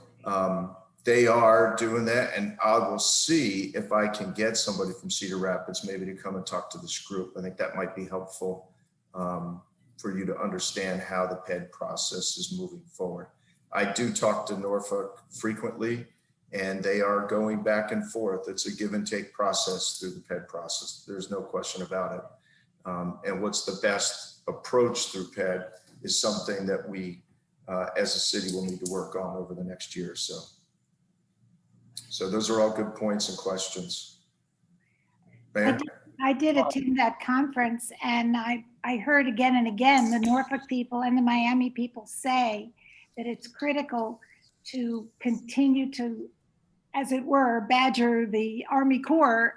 they are doing that, and I will see if I can get somebody from Cedar Rapids maybe to come and talk to this group. I think that might be helpful for you to understand how the PED process is moving forward. I do talk to Norfolk frequently, and they are going back and forth. It's a give and take process through the PED process. There's no question about it. And what's the best approach through PED is something that we, as a city, will need to work on over the next year or so. So those are all good points and questions. Ma'am? I did attend that conference, and I heard again and again the Norfolk people and the Miami people say that it's critical to continue to, as it were, badger the Army Corps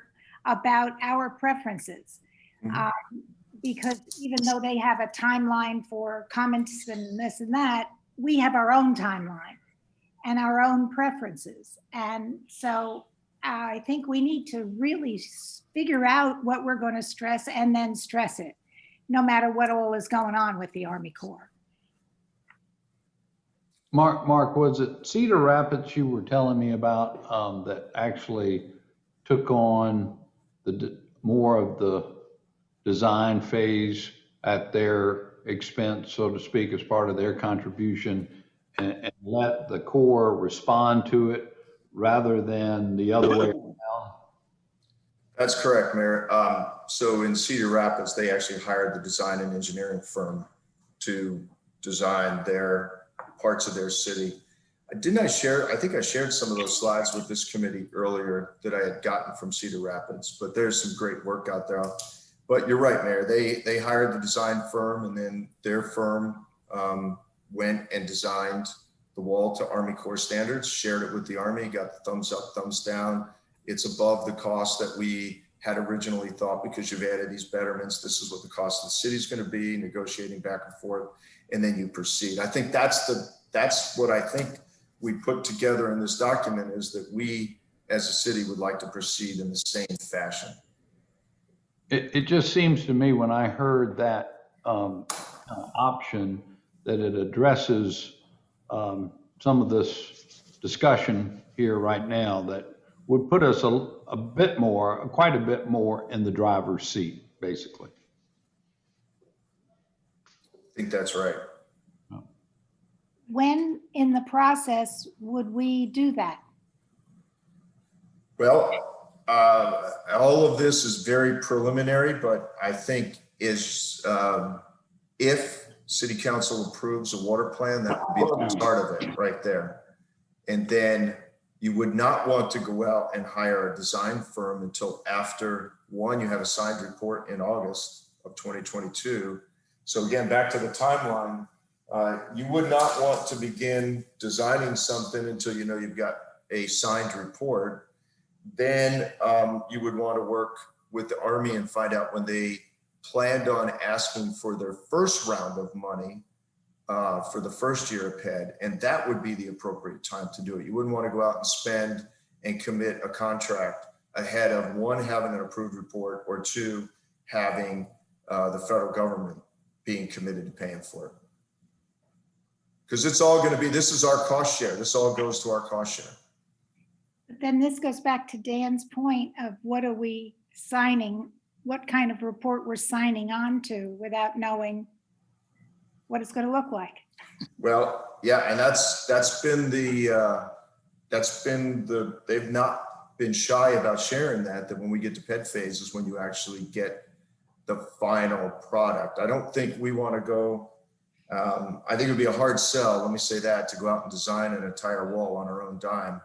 about our preferences. Because even though they have a timeline for comments and this and that, we have our own timeline and our own preferences. And so I think we need to really figure out what we're going to stress and then stress it, no matter what all is going on with the Army Corps. Mark, was it Cedar Rapids you were telling me about that actually took on more of the design phase at their expense, so to speak, as part of their contribution, and let the Corps respond to it rather than the other way around? That's correct, Mayor. So in Cedar Rapids, they actually hired the design and engineering firm to design their parts of their city. I think I shared some of those slides with this committee earlier that I had gotten from Cedar Rapids, but there's some great work out there. But you're right, Mayor. They hired the design firm, and then their firm went and designed the wall to Army Corps standards, shared it with the Army, got the thumbs up, thumbs down. It's above the cost that we had originally thought because you've added these betterments. This is what the cost of the city is going to be, negotiating back and forth, and then you proceed. I think that's what I think we put together in this document, is that we as a city would like to proceed in the same fashion. It just seems to me when I heard that option that it addresses some of this discussion here right now that would put us quite a bit more in the driver's seat, basically. I think that's right. When in the process would we do that? Well, all of this is very preliminary, but I think if City Council approves a water plan, that would be the start of it right there. And then you would not want to go out and hire a design firm until after, one, you have a signed report in August of 2022. So again, back to the timeline, you would not want to begin designing something until you know you've got a signed report. Then you would want to work with the Army and find out when they planned on asking for their first round of money for the first year of PED, and that would be the appropriate time to do it. You wouldn't want to go out and spend and commit a contract ahead of, one, having an approved report, or two, having the federal government being committed to paying for it. Because it's all going to be, this is our cost share. This all goes to our cost share. But then this goes back to Dan's point of what are we signing, what kind of report we're signing on to without knowing what it's going to look like. Well, yeah, and that's been they've not been shy about sharing that when we get to PED phase is when you actually get the final product. I don't think we want to go, I think it'd be a hard sell, let me say that, to go out and design an entire wall on our own dime,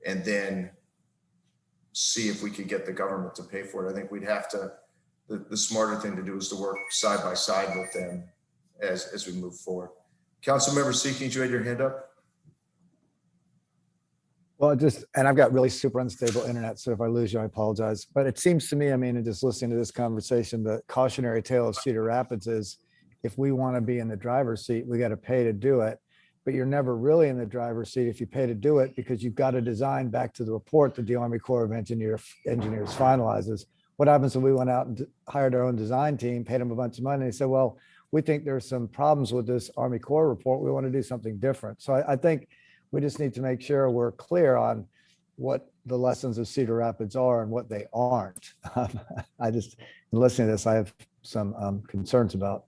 and then see if we could get the government to pay for it. I think we'd have to, the smarter thing to do is to work side by side with them as we move forward. Councilmember Seeking, you had your hand up? Well, and I've got really super unstable internet, so if I lose you, I apologize. But it seems to me, I mean, and just listening to this conversation, the cautionary tale of Cedar Rapids is if we want to be in the driver's seat, we got to pay to do it. But you're never really in the driver's seat if you pay to do it, because you've got to design back to the report that the Army Corps of Engineers finalizes. What happens when we went out and hired our own design team, paid them a bunch of money, and they said, well, we think there's some problems with this Army Corps report. We want to do something different. So I think we just need to make sure we're clear on what the lessons of Cedar Rapids are and what they aren't. I just, in listening to this, I have some concerns about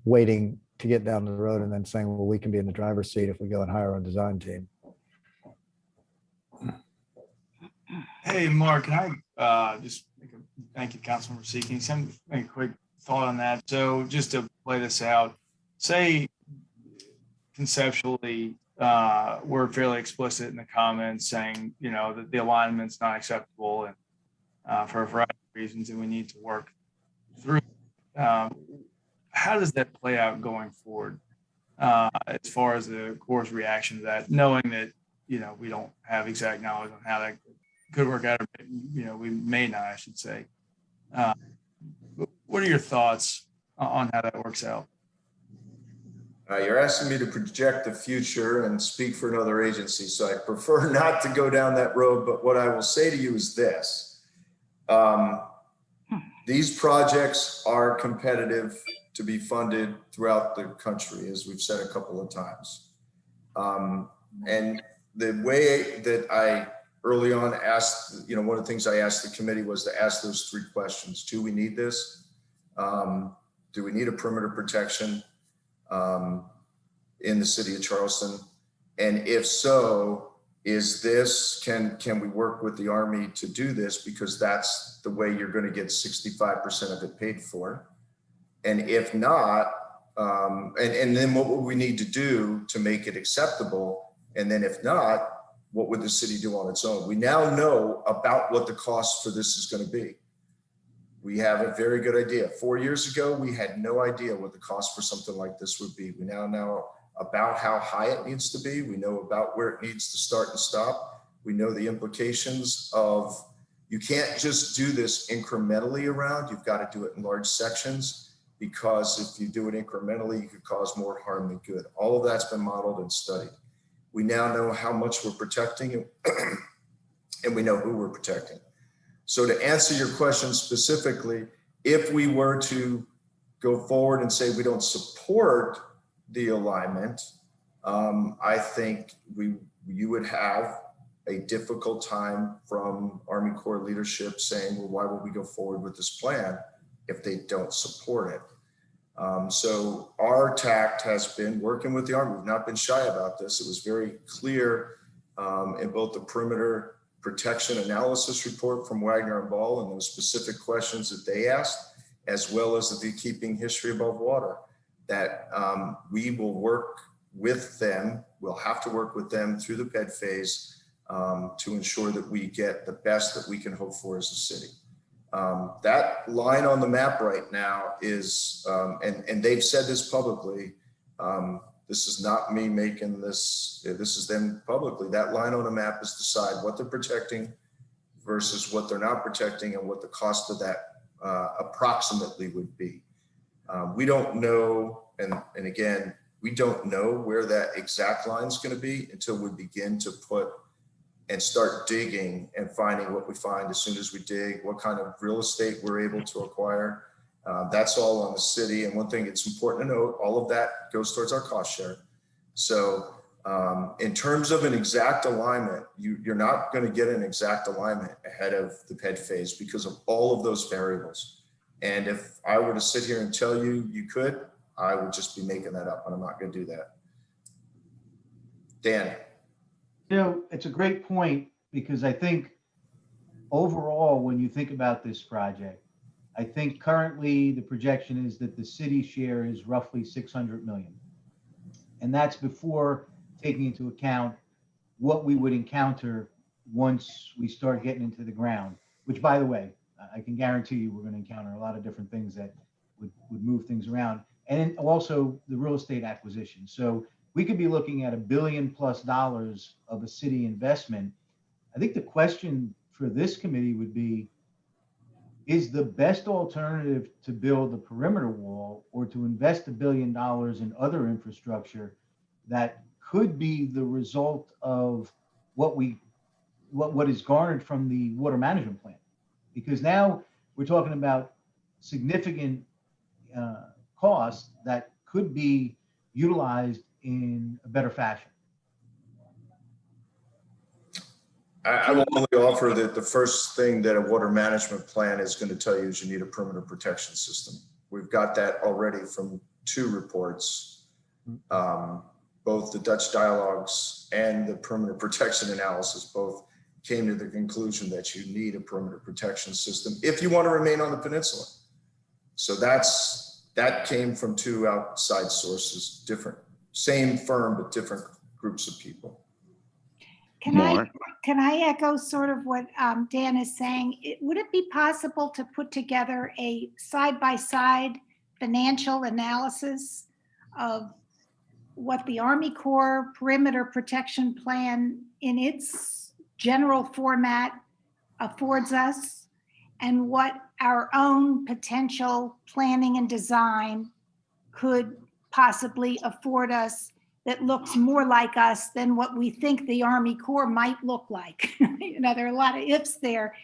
waiting to get down the road and then saying, well, we can be in the driver's seat if we go and hire our own design team. Hey, Mark, can I just thank you, Councilmember Seeking, make a quick thought on that. So just to play this out, say conceptually, we're fairly explicit in the comments saying, you know, that the alignment's not acceptable and for a variety of reasons, and we need to work through. How does that play out going forward as far as the Corps' reaction to that, knowing that, you know, we don't have exact knowledge on how that could work out, or, you know, we may not, I should say. What are your thoughts on how that works out? You're asking me to project the future and speak for another agency, so I prefer not to go down that road. But what I will say to you is this. These projects are competitive to be funded throughout the country, as we've said a couple of times. And the way that I early on asked, you know, one of the things I asked the committee was to ask those three questions. Do we need this? Do we need a perimeter protection in the city of Charleston? And if so, is this, can we work with the Army to do this? Because that's the way you're going to get 65% of it paid for. And if not, and then what would we need to do to make it acceptable? And then if not, what would the city do on its own? We now know about what the cost for this is going to be. We have a very good idea. 4 years ago, we had no idea what the cost for something like this would be. We now know about how high it needs to be. We know about where it needs to start and stop. We know the implications of, you can't just do this incrementally around, you've got to do it in large sections, because if you do it incrementally, you could cause more harm than good. All of that's been modeled and studied. We now know how much we're protecting and we know who we're protecting. So to answer your question specifically, if we were to go forward and say we don't support the alignment, I think you would have a difficult time from Army Corps leadership saying, well, why would we go forward with this plan if they don't support it? So our tact has been working with the Army. We've not been shy about this. It was very clear in both the perimeter protection analysis report from Wagner and Ball and those specific questions that they asked, as well as the beekeeping history above water, that we will work with them. We'll have to work with them through the PED phase to ensure that we get the best that we can hope for as a city. That line on the map right now is, and they've said this publicly, this is not me making this, this is them publicly. That line on the map is decide what they're protecting versus what they're not protecting and what the cost of that approximately would be. We don't know, and again, we don't know where that exact line is going to be until we begin to put and start digging and finding what we find. As soon as we dig, what kind of real estate we're able to acquire. That's all on the city. And one thing it's important to note, all of that goes towards our cost share. So in terms of an exact alignment, you're not going to get an exact alignment ahead of the PED phase because of all of those variables. And if I were to sit here and tell you you could, I would just be making that up, and I'm not going to do that. Dan. You know, it's a great point, because I think overall, when you think about this project, I think currently the projection is that the city share is roughly 600 million. And that's before taking into account what we would encounter once we start getting into the ground, which, by the way, I can guarantee you we're going to encounter a lot of different things that would move things around. And also the real estate acquisition. So we could be looking at $1 billion+ of a city investment. I think the question for this committee would be, is the best alternative to build a perimeter wall or to invest $1 billion in other infrastructure that could be the result of what is garnered from the water management plan? Because now we're talking about significant costs that could be utilized in a better fashion. I will only offer that the first thing that a water management plan is going to tell you is you need a perimeter protection system. We've got that already from 2 reports, both the Dutch dialogues and the perimeter protection analysis both came to the conclusion that you need a perimeter protection system if you want to remain on the peninsula. So that came from 2 outside sources, different, same firm, but different groups of people. Can I echo sort of what Dan is saying? Would it be possible to put together a side-by-side financial analysis of what the Army Corps perimeter protection plan in its general format affords us, and what our own potential planning and design could possibly afford us that looks more like us than what we think the Army Corps might look like? You know, there are a lot of ifs there,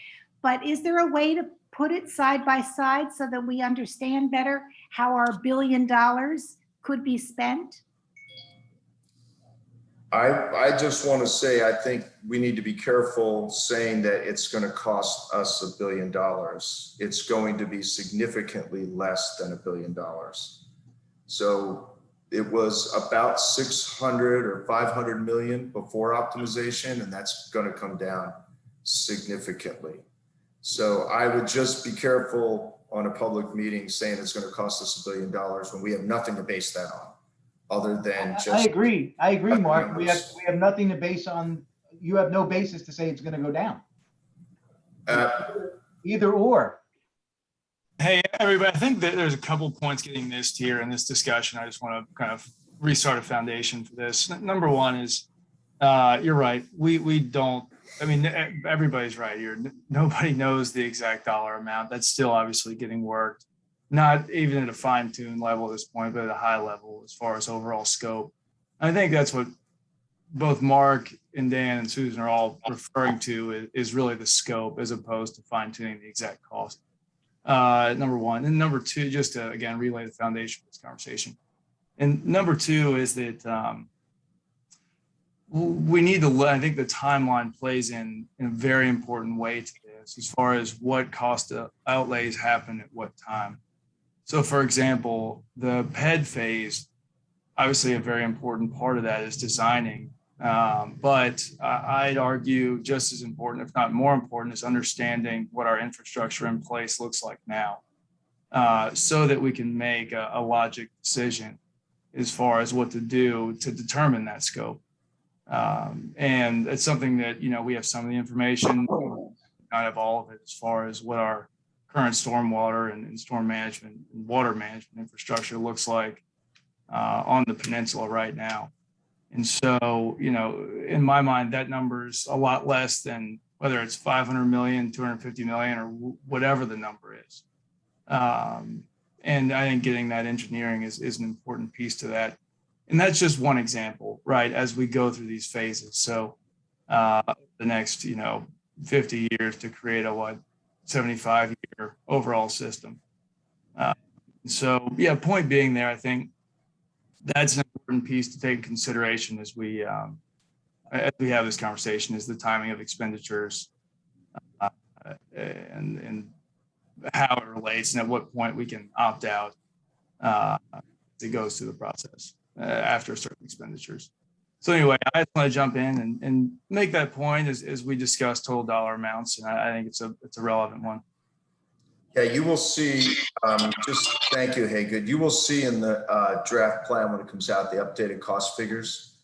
but is there a way to put it side by side so that we understand better how our $1 billion could be spent? I just want to say, I think we need to be careful saying that it's going to cost us $1 billion. It's going to be significantly less than $1 billion. So it was about 600 or 500 million before optimization, and that's going to come down significantly. So I would just be careful on a public meeting saying it's going to cost us $1 billion when we have nothing to base that on, other than just. I agree, Mark. We have nothing to base on. You have no basis to say it's going to go down. Either or. Hey, everybody, I think that there's a couple points getting missed here in this discussion. I just want to kind of restart a foundation for this. Number one is, you're right. We don't, I mean, everybody's right here. Nobody knows the exact dollar amount. That's still obviously getting worked, not even at a fine-tuned level at this point, but at a high level as far as overall scope. I think that's what both Mark and Dan and Susan are all referring to is really the scope as opposed to fine-tuning the exact cost. Number one. And number two, just to, again, relay the foundation for this conversation. And number two is that we need to, I think the timeline plays in a very important way to this as far as what cost outlays happen at what time. So for example, the PED phase, obviously a very important part of that is designing. But I'd argue just as important, if not more important, is understanding what our infrastructure in place looks like now, so that we can make a logic decision as far as what to do to determine that scope. And it's something that, you know, we have some of the information, not have all of it as far as what our current stormwater and storm management and water management infrastructure looks like on the peninsula right now. And so, you know, in my mind, that number is a lot less than whether it's 500 million, 250 million, or whatever the number is. And I think getting that engineering is an important piece to that. And that's just one example, right, as we go through these phases. So the next, 50 years to create a 75-year overall system. So, yeah, point being there, I think that's an important piece to take into consideration as we have this conversation, is the timing of expenditures and how it relates and at what point we can opt out as it goes through the process after certain expenditures. So anyway, I just want to jump in and make that point as we discuss total dollar amounts, and I think it's a relevant one. Yeah, you will see, thank you, Haygood. You will see in the draft plan when it comes out, the updated cost figures.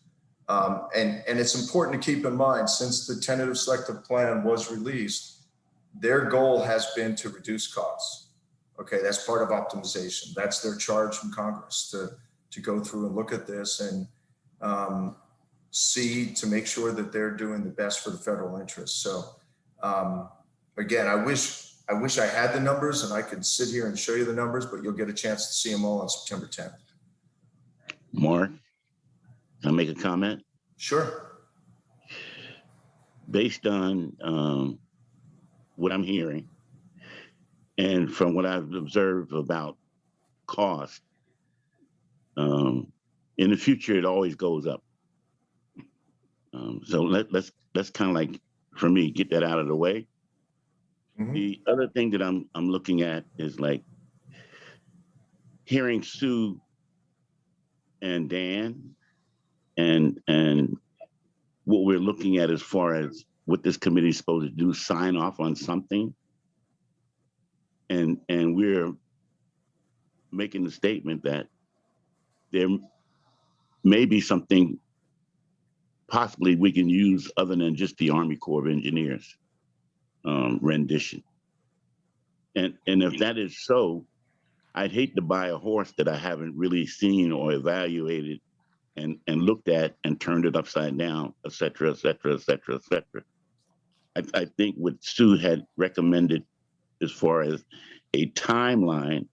And it's important to keep in mind, since the tentative selective plan was released, their goal has been to reduce costs. Okay, that's part of optimization. That's their charge from Congress to go through and look at this and see to make sure that they're doing the best for the federal interest. So again, I wish I wish I had the numbers and I could sit here and show you the numbers, but you'll get a chance to see them all on September 10th. Mark, can I make a comment? Sure. Based on what I'm hearing and from what I've observed about cost, in the future, it always goes up. So let's kind of like, for me, get that out of the way. Mhm. The other thing that I'm looking at is like hearing Sue and Dan and what we're looking at as far as what this committee is supposed to do, sign off on something. And we're making the statement that there may be something possibly we can use other than just the Army Corps of Engineers rendition. And if that is so, I'd hate to buy a horse that I haven't really seen or evaluated and looked at and turned it upside down, et cetera, et cetera, et cetera, et cetera. I think what Sue had recommended as far as a timeline,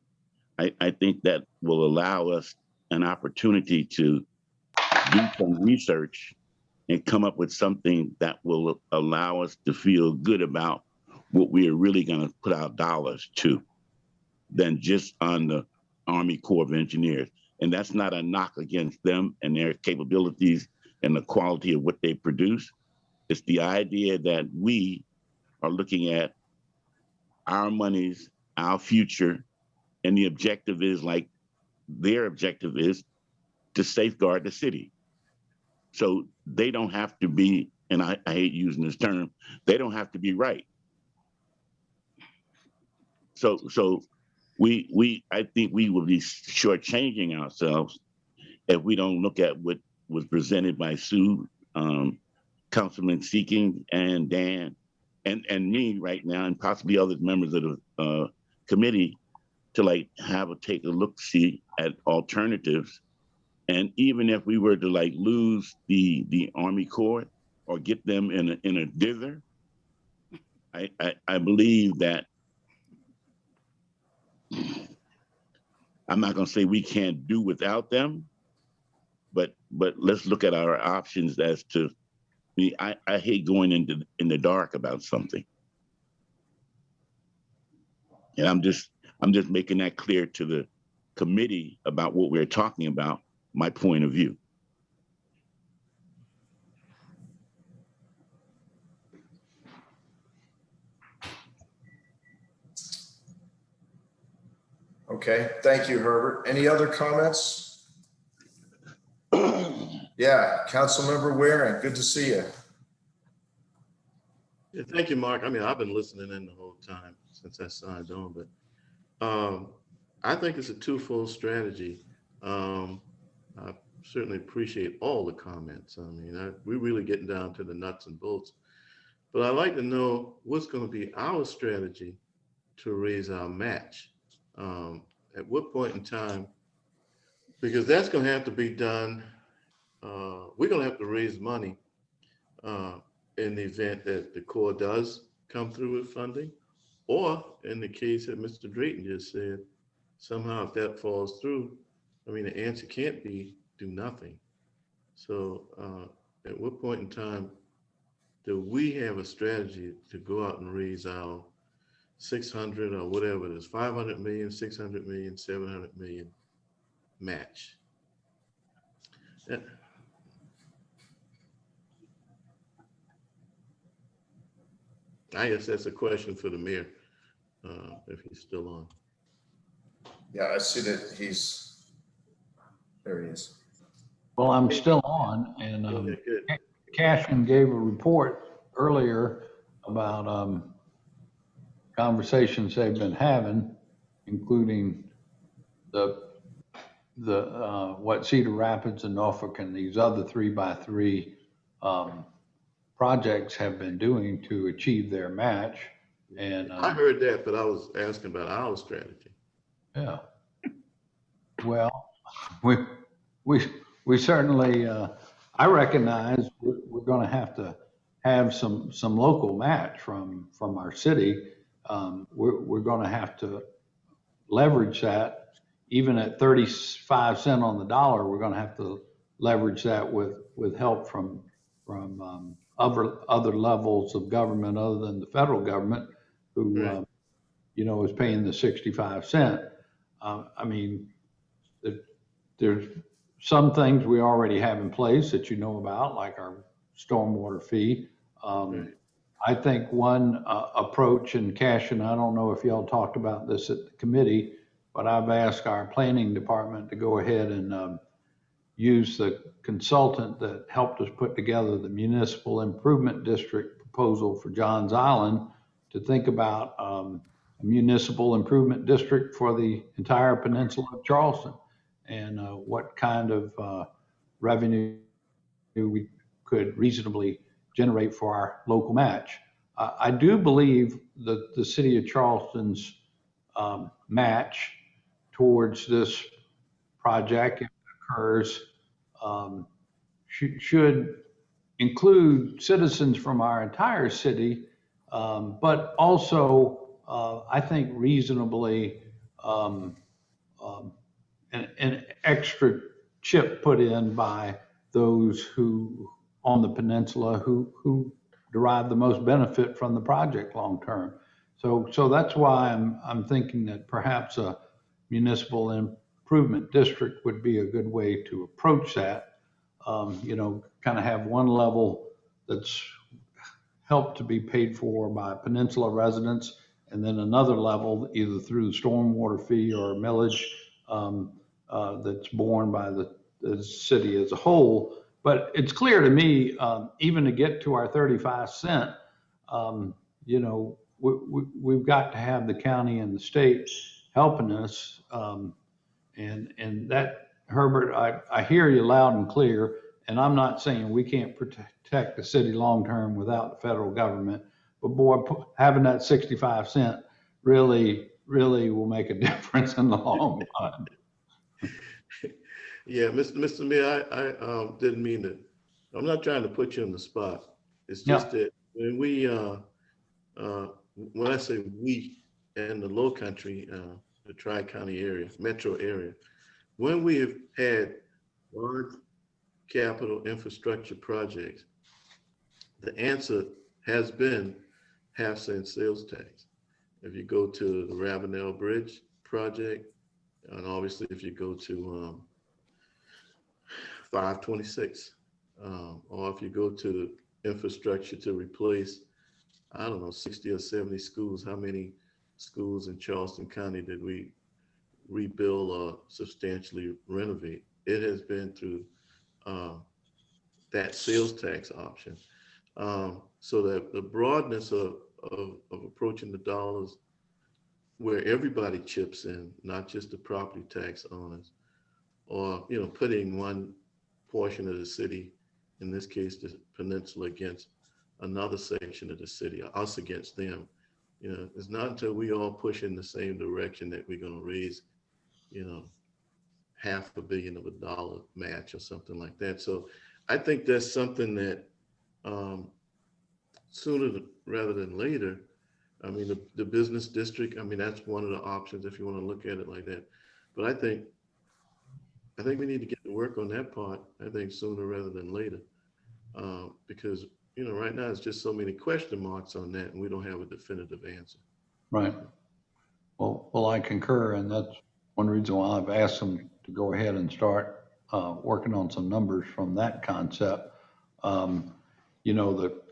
I think that will allow us an opportunity to do some research and come up with something that will allow us to feel good about what we are really going to put our dollars to than just on the Army Corps of Engineers. And that's not a knock against them and their capabilities and the quality of what they produce. It's the idea that we are looking at our monies, our future, and the objective is like their objective is to safeguard the city. So they don't have to be, and I hate using this term, they don't have to be right. So I think we will be shortchanging ourselves if we don't look at what was presented by Sue, Councilman Seeking, and Dan, and me right now, and possibly other members of the committee, to like take a look, see at alternatives. And even if we were to like lose the Army Corps or get them in a dither, I believe that I'm not going to say we can't do without them, but let's look at our options as to. I hate going in the dark about something, and I'm just making that clear to the committee about what we're talking about. My point of view. Okay, thank you, Herbert. Any other comments? Yeah, Councilmember Waring, good to see you. Yeah, thank you, Mark. I mean, I've been listening in the whole time since I signed on, but I think it's a twofold strategy. I certainly appreciate all the comments. I mean, we're really getting down to the nuts and bolts, but I'd like to know what's going to be our strategy to raise our match. At what point in time, because that's going to have to be done. We're going to have to raise money in the event that the Corps does come through with funding, or in the case that Mr. Drayton just said, somehow if that falls through, I mean, the answer can't be do nothing. So at what point in time do we have a strategy to go out and raise our 600 or whatever it is, 500 million, 600 million, 700 million match? I guess that's a question for the mayor, if he's still on. Yeah, I see that there he is. Well, I'm still on, and Okay, good. Cashman gave a report earlier about conversations they've been having, including what Cedar Rapids and Norfolk and these other 3x3 projects have been doing to achieve their match. And I heard that, but I was asking about our strategy. yeah, well, we certainly, I recognize we're going to have some local match from our city. we're going to have to leverage that. Even at 35 cents on the dollar, we're going to have to leverage that with help from other levels of government other than the federal government, who is paying the 65 cent. I mean, there's some things we already have in place that you know about, like our stormwater fee. I think one approach, and Cash, and I don't know if y'all talked about this at the committee, but I've asked our planning department to go ahead and use the consultant that helped us put together the municipal improvement district proposal for Johns Island to think about a municipal improvement district for the entire peninsula of Charleston, and what kind of revenue we could reasonably generate for our local match. I do believe that the city of Charleston's match towards this project, if it occurs, should include citizens from our entire city, but also I think reasonably an extra chip put in by those who on the peninsula who derive the most benefit from the project long term. So that's why I'm thinking that perhaps a municipal improvement district would be a good way to approach that. Kind of have one level that's helped to be paid for by Peninsula residents, and then another level either through the stormwater fee or millage that's borne by the city as a whole. But it's clear to me, even to get to our 35 cent, we've got to have the county and the state helping us. And that, Herbert, I hear you loud and clear, and I'm not saying we can't protect the city long-term without the federal government, but boy, having that 65 cent really will make a difference in the long run. Yeah, Mr. Mayor, I didn't mean to. I'm not trying to put you on the spot. It's just that when when I say we in the Low Country, the Tri-County area, metro area, when we have had large capital infrastructure projects, the answer has been half-cent sales tax. If you go to the Ravenel Bridge project, and obviously if you go to 526, or if you go to the infrastructure to replace, I don't know, 60 or 70 schools, how many schools in Charleston County did we rebuild or substantially renovate? It has been through that sales tax option. So that the broadness of approaching the dollars where everybody chips in, not just the property tax owners, or putting one portion of the city, in this case the peninsula, against another section of the city, or us against them. It's not until we all push in the same direction that we're going to raise $500 million match or something like that. So I think that's something that sooner rather than later, I mean, the business district, I mean, that's one of the options if you want to look at it like that. But I think we need to get to work on that part, I think sooner rather than later, because right now it's just so many question marks on that and we don't have a definitive answer. Right. Well, I concur, and that's one reason why I've asked them to go ahead and start working on some numbers from that concept.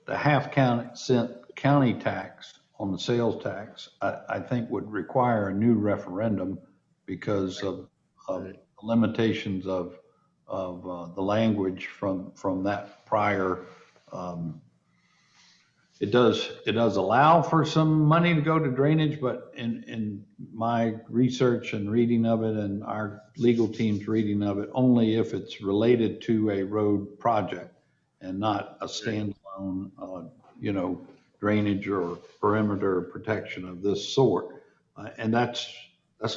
The half-cent county tax on the sales tax, I think would require a new referendum because of the limitations of the language from that prior. It does allow for some money to go to drainage, but in my research and reading of it, and our legal team's reading of it, only if it's related to a road project and not a standalone, drainage or perimeter protection of this sort. And that's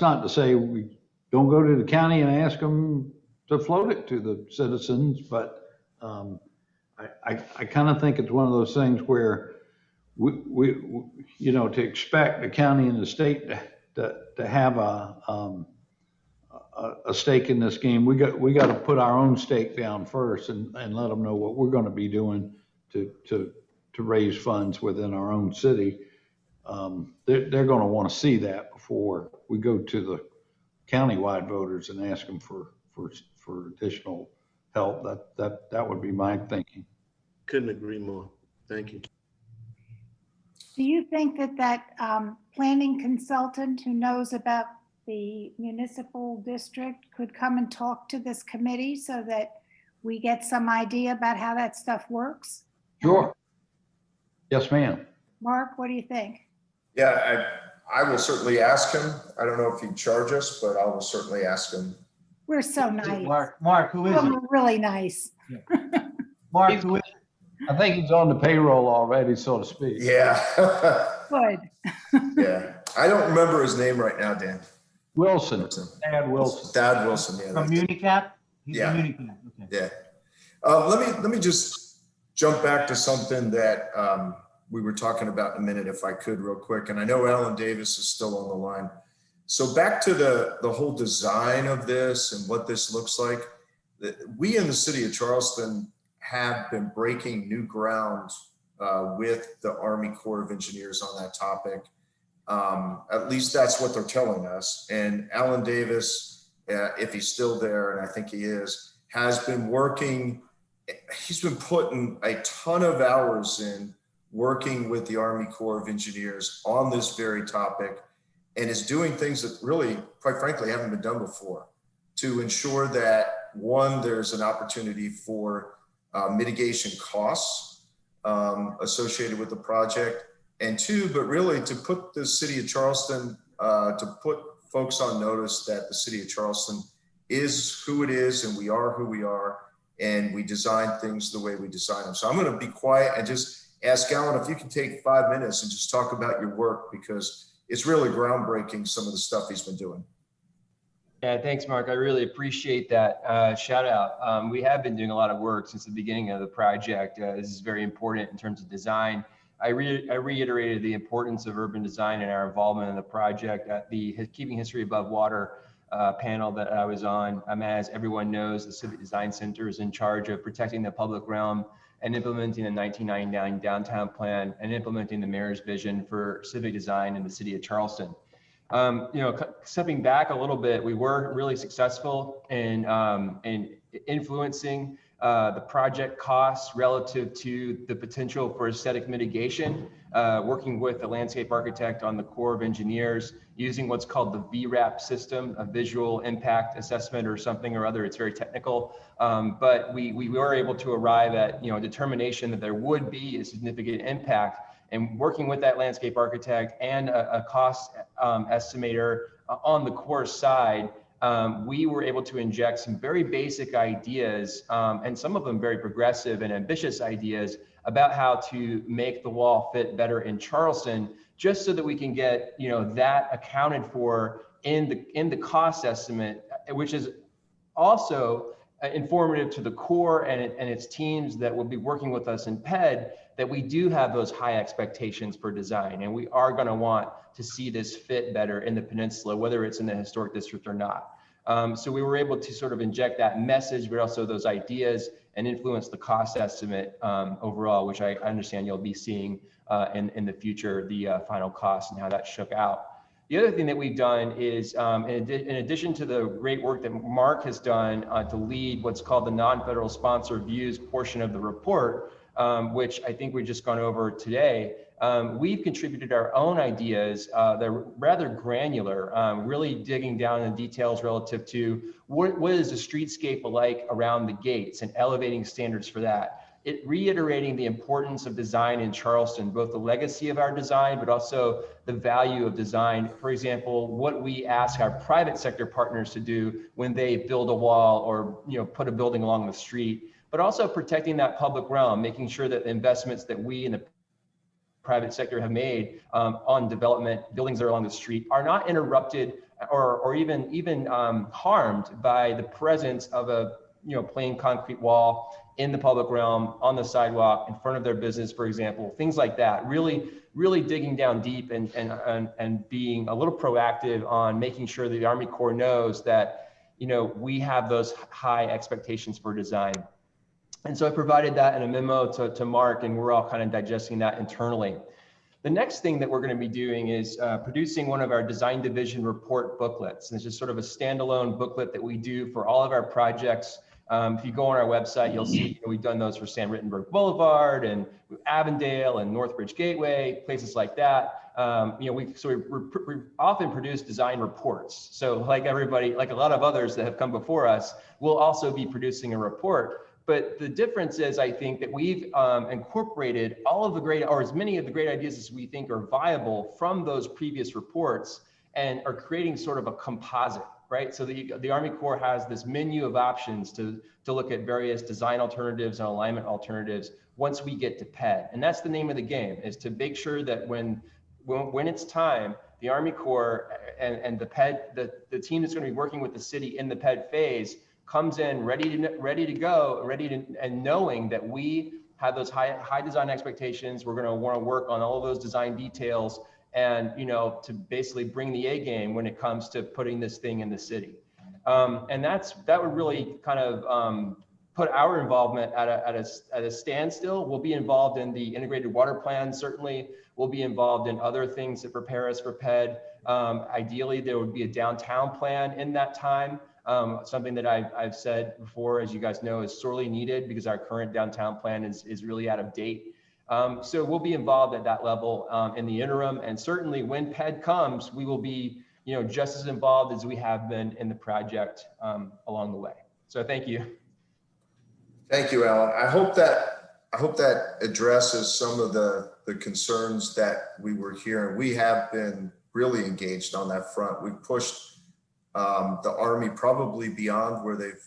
not to say we don't go to the county and ask them to float it to the citizens, but I kind of think it's one of those things where to expect the county and the state to have a stake in this game, we got to put our own stake down first and let them know what we're going to be doing to raise funds within our own city. They're going to want to see that before we go to the countywide voters and ask them for additional help. That would be my thinking. Couldn't agree more. Thank you. Do you think that planning consultant who knows about the municipal district could come and talk to this committee so that we get some idea about how that stuff works? Sure. Yes, ma'am. Mark, what do you think? Yeah, I will certainly ask him. I don't know if he'd charge us, but I will certainly ask him. We're so nice. Mark, who is it? We're really nice. Mark, who is it? I think he's on the payroll already, so to speak. Yeah. Good. Yeah. I don't remember his name right now, Dan. Wilson. Dad Wilson. Dad Wilson. Yeah. From Unicap? He's Yeah. from Unicap. Okay. Yeah. Let me just jump back to something that we were talking about in a minute, if I could, real quick. And I know Alan Davis is still on the line. So back to the whole design of this and what this looks like. We in the city of Charleston have been breaking new ground with the Army Corps of Engineers on that topic. At least that's what they're telling us. And Alan Davis, if he's still there, and I think he is, has been working. He's been putting a ton of hours in working with the Army Corps of Engineers on this very topic, and is doing things that really, quite frankly, haven't been done before to ensure that, one, there's an opportunity for mitigation costs associated with the project, and two, but really to put the city of Charleston, to put folks on notice that the city of Charleston is who it is, and we are who we are, and we design things the way we design them. So I'm going to be quiet and just ask Alan if you can take 5 minutes and just talk about your work, because it's really groundbreaking, some of the stuff he's been doing. Yeah, thanks, Mark. I really appreciate that shout out. We have been doing a lot of work since the beginning of the project. This is very important in terms of design. I reiterated the importance of urban design and our involvement in the project at the Keeping History Above Water panel that I was on. As everyone knows, the Civic Design Center is in charge of protecting the public realm and implementing the 1999 downtown plan and implementing the mayor's vision for civic design in the city of Charleston. Stepping back a little bit, we were really successful in influencing the project costs relative to the potential for aesthetic mitigation, working with the landscape architect on the Corps of Engineers, using what's called the VRAP system, a visual impact assessment or something or other. It's very technical, but we were able to arrive at a determination that there would be a significant impact. And working with that landscape architect and a cost estimator on the Corps side, we were able to inject some very basic ideas, and some of them very progressive and ambitious ideas about how to make the wall fit better in Charleston, just so that we can get that accounted for in the cost estimate, which is also informative to the Corps and its teams that will be working with us in PED, that we do have those high expectations for design, and we are going to want to see this fit better in the peninsula, whether it's in the historic district or not. So we were able to sort of inject that message, but also those ideas, and influence the cost estimate overall, which I understand you'll be seeing in the future, the final cost and how that shook out. The other thing that we've done is, in addition to the great work that Mark has done to lead what's called the non-federal sponsor views portion of the report, which I think we've just gone over today, we've contributed our own ideas that are rather granular, really digging down in the details relative to what is the streetscape like around the gates and elevating standards for that. Reiterating the importance of design in Charleston, both the legacy of our design, but also the value of design. For example, what we ask our private sector partners to do when they build a wall or put a building along the street, but also protecting that public realm, making sure that the investments that we in the private sector have made on development, buildings that are along the street, are not interrupted or even harmed by the presence of a plain concrete wall in the public realm, on the sidewalk, in front of their business, for example, things like that. Really digging down deep and being a little proactive on making sure that the Army Corps knows that, we have those high expectations for design. And so I provided that in a memo to Mark, and we're all kind of digesting that internally. The next thing that we're going to be doing is producing one of our design division report booklets. And it's just sort of a standalone booklet that we do for all of our projects. If you go on our website, you'll see we've done those for Sam Rittenberg Boulevard and Avondale and Northbridge Gateway, places like that. We often produce design reports. So like everybody, like a lot of others that have come before us, we'll also be producing a report. But the difference is, I think, that we've incorporated all of the great, or as many of the great ideas as we think are viable from those previous reports, and are creating sort of a composite, right? So the Army Corps has this menu of options to look at various design alternatives and alignment alternatives once we get to PED. And that's the name of the game, is to make sure that when it's time, the Army Corps and the PED, the team that's going to be working with the city in the PED phase comes in ready to go, and knowing that we have those high design expectations. We're going to want to work on all of those design details, and to basically bring the A game when it comes to putting this thing in the city. And that would really kind of put our involvement at a standstill. We'll be involved in the integrated water plan. Certainly, we'll be involved in other things that prepare us for PED. Ideally, there would be a downtown plan in that time. Something that I've said before, as you guys know, is sorely needed because our current downtown plan is really out of date. So we'll be involved at that level in the interim, and certainly when PED comes, we will be just as involved as we have been in the project along the way. So thank you. Thank you, Alan. I hope that addresses some of the concerns that we were hearing. We have been really engaged on that front. We've pushed the Army probably beyond where they've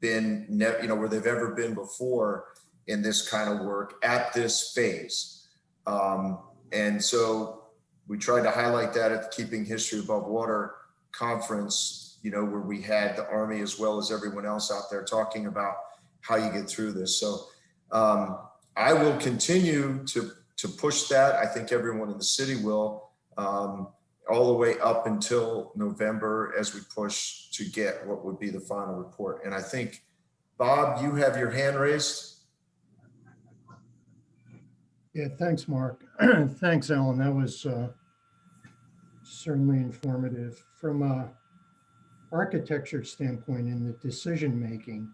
been, where they've ever been before in this kind of work at this phase. And so we tried to highlight that at the Keeping History Above Water conference, where we had the Army as well as everyone else out there talking about how you get through this. So I will continue to push that. I think everyone in the city will. All the way up until November as we push to get what would be the final report. And I think, Bob, you have your hand raised. Yeah, thanks, Mark. Thanks, Alan. That was certainly informative. From a architecture standpoint in the decision-making,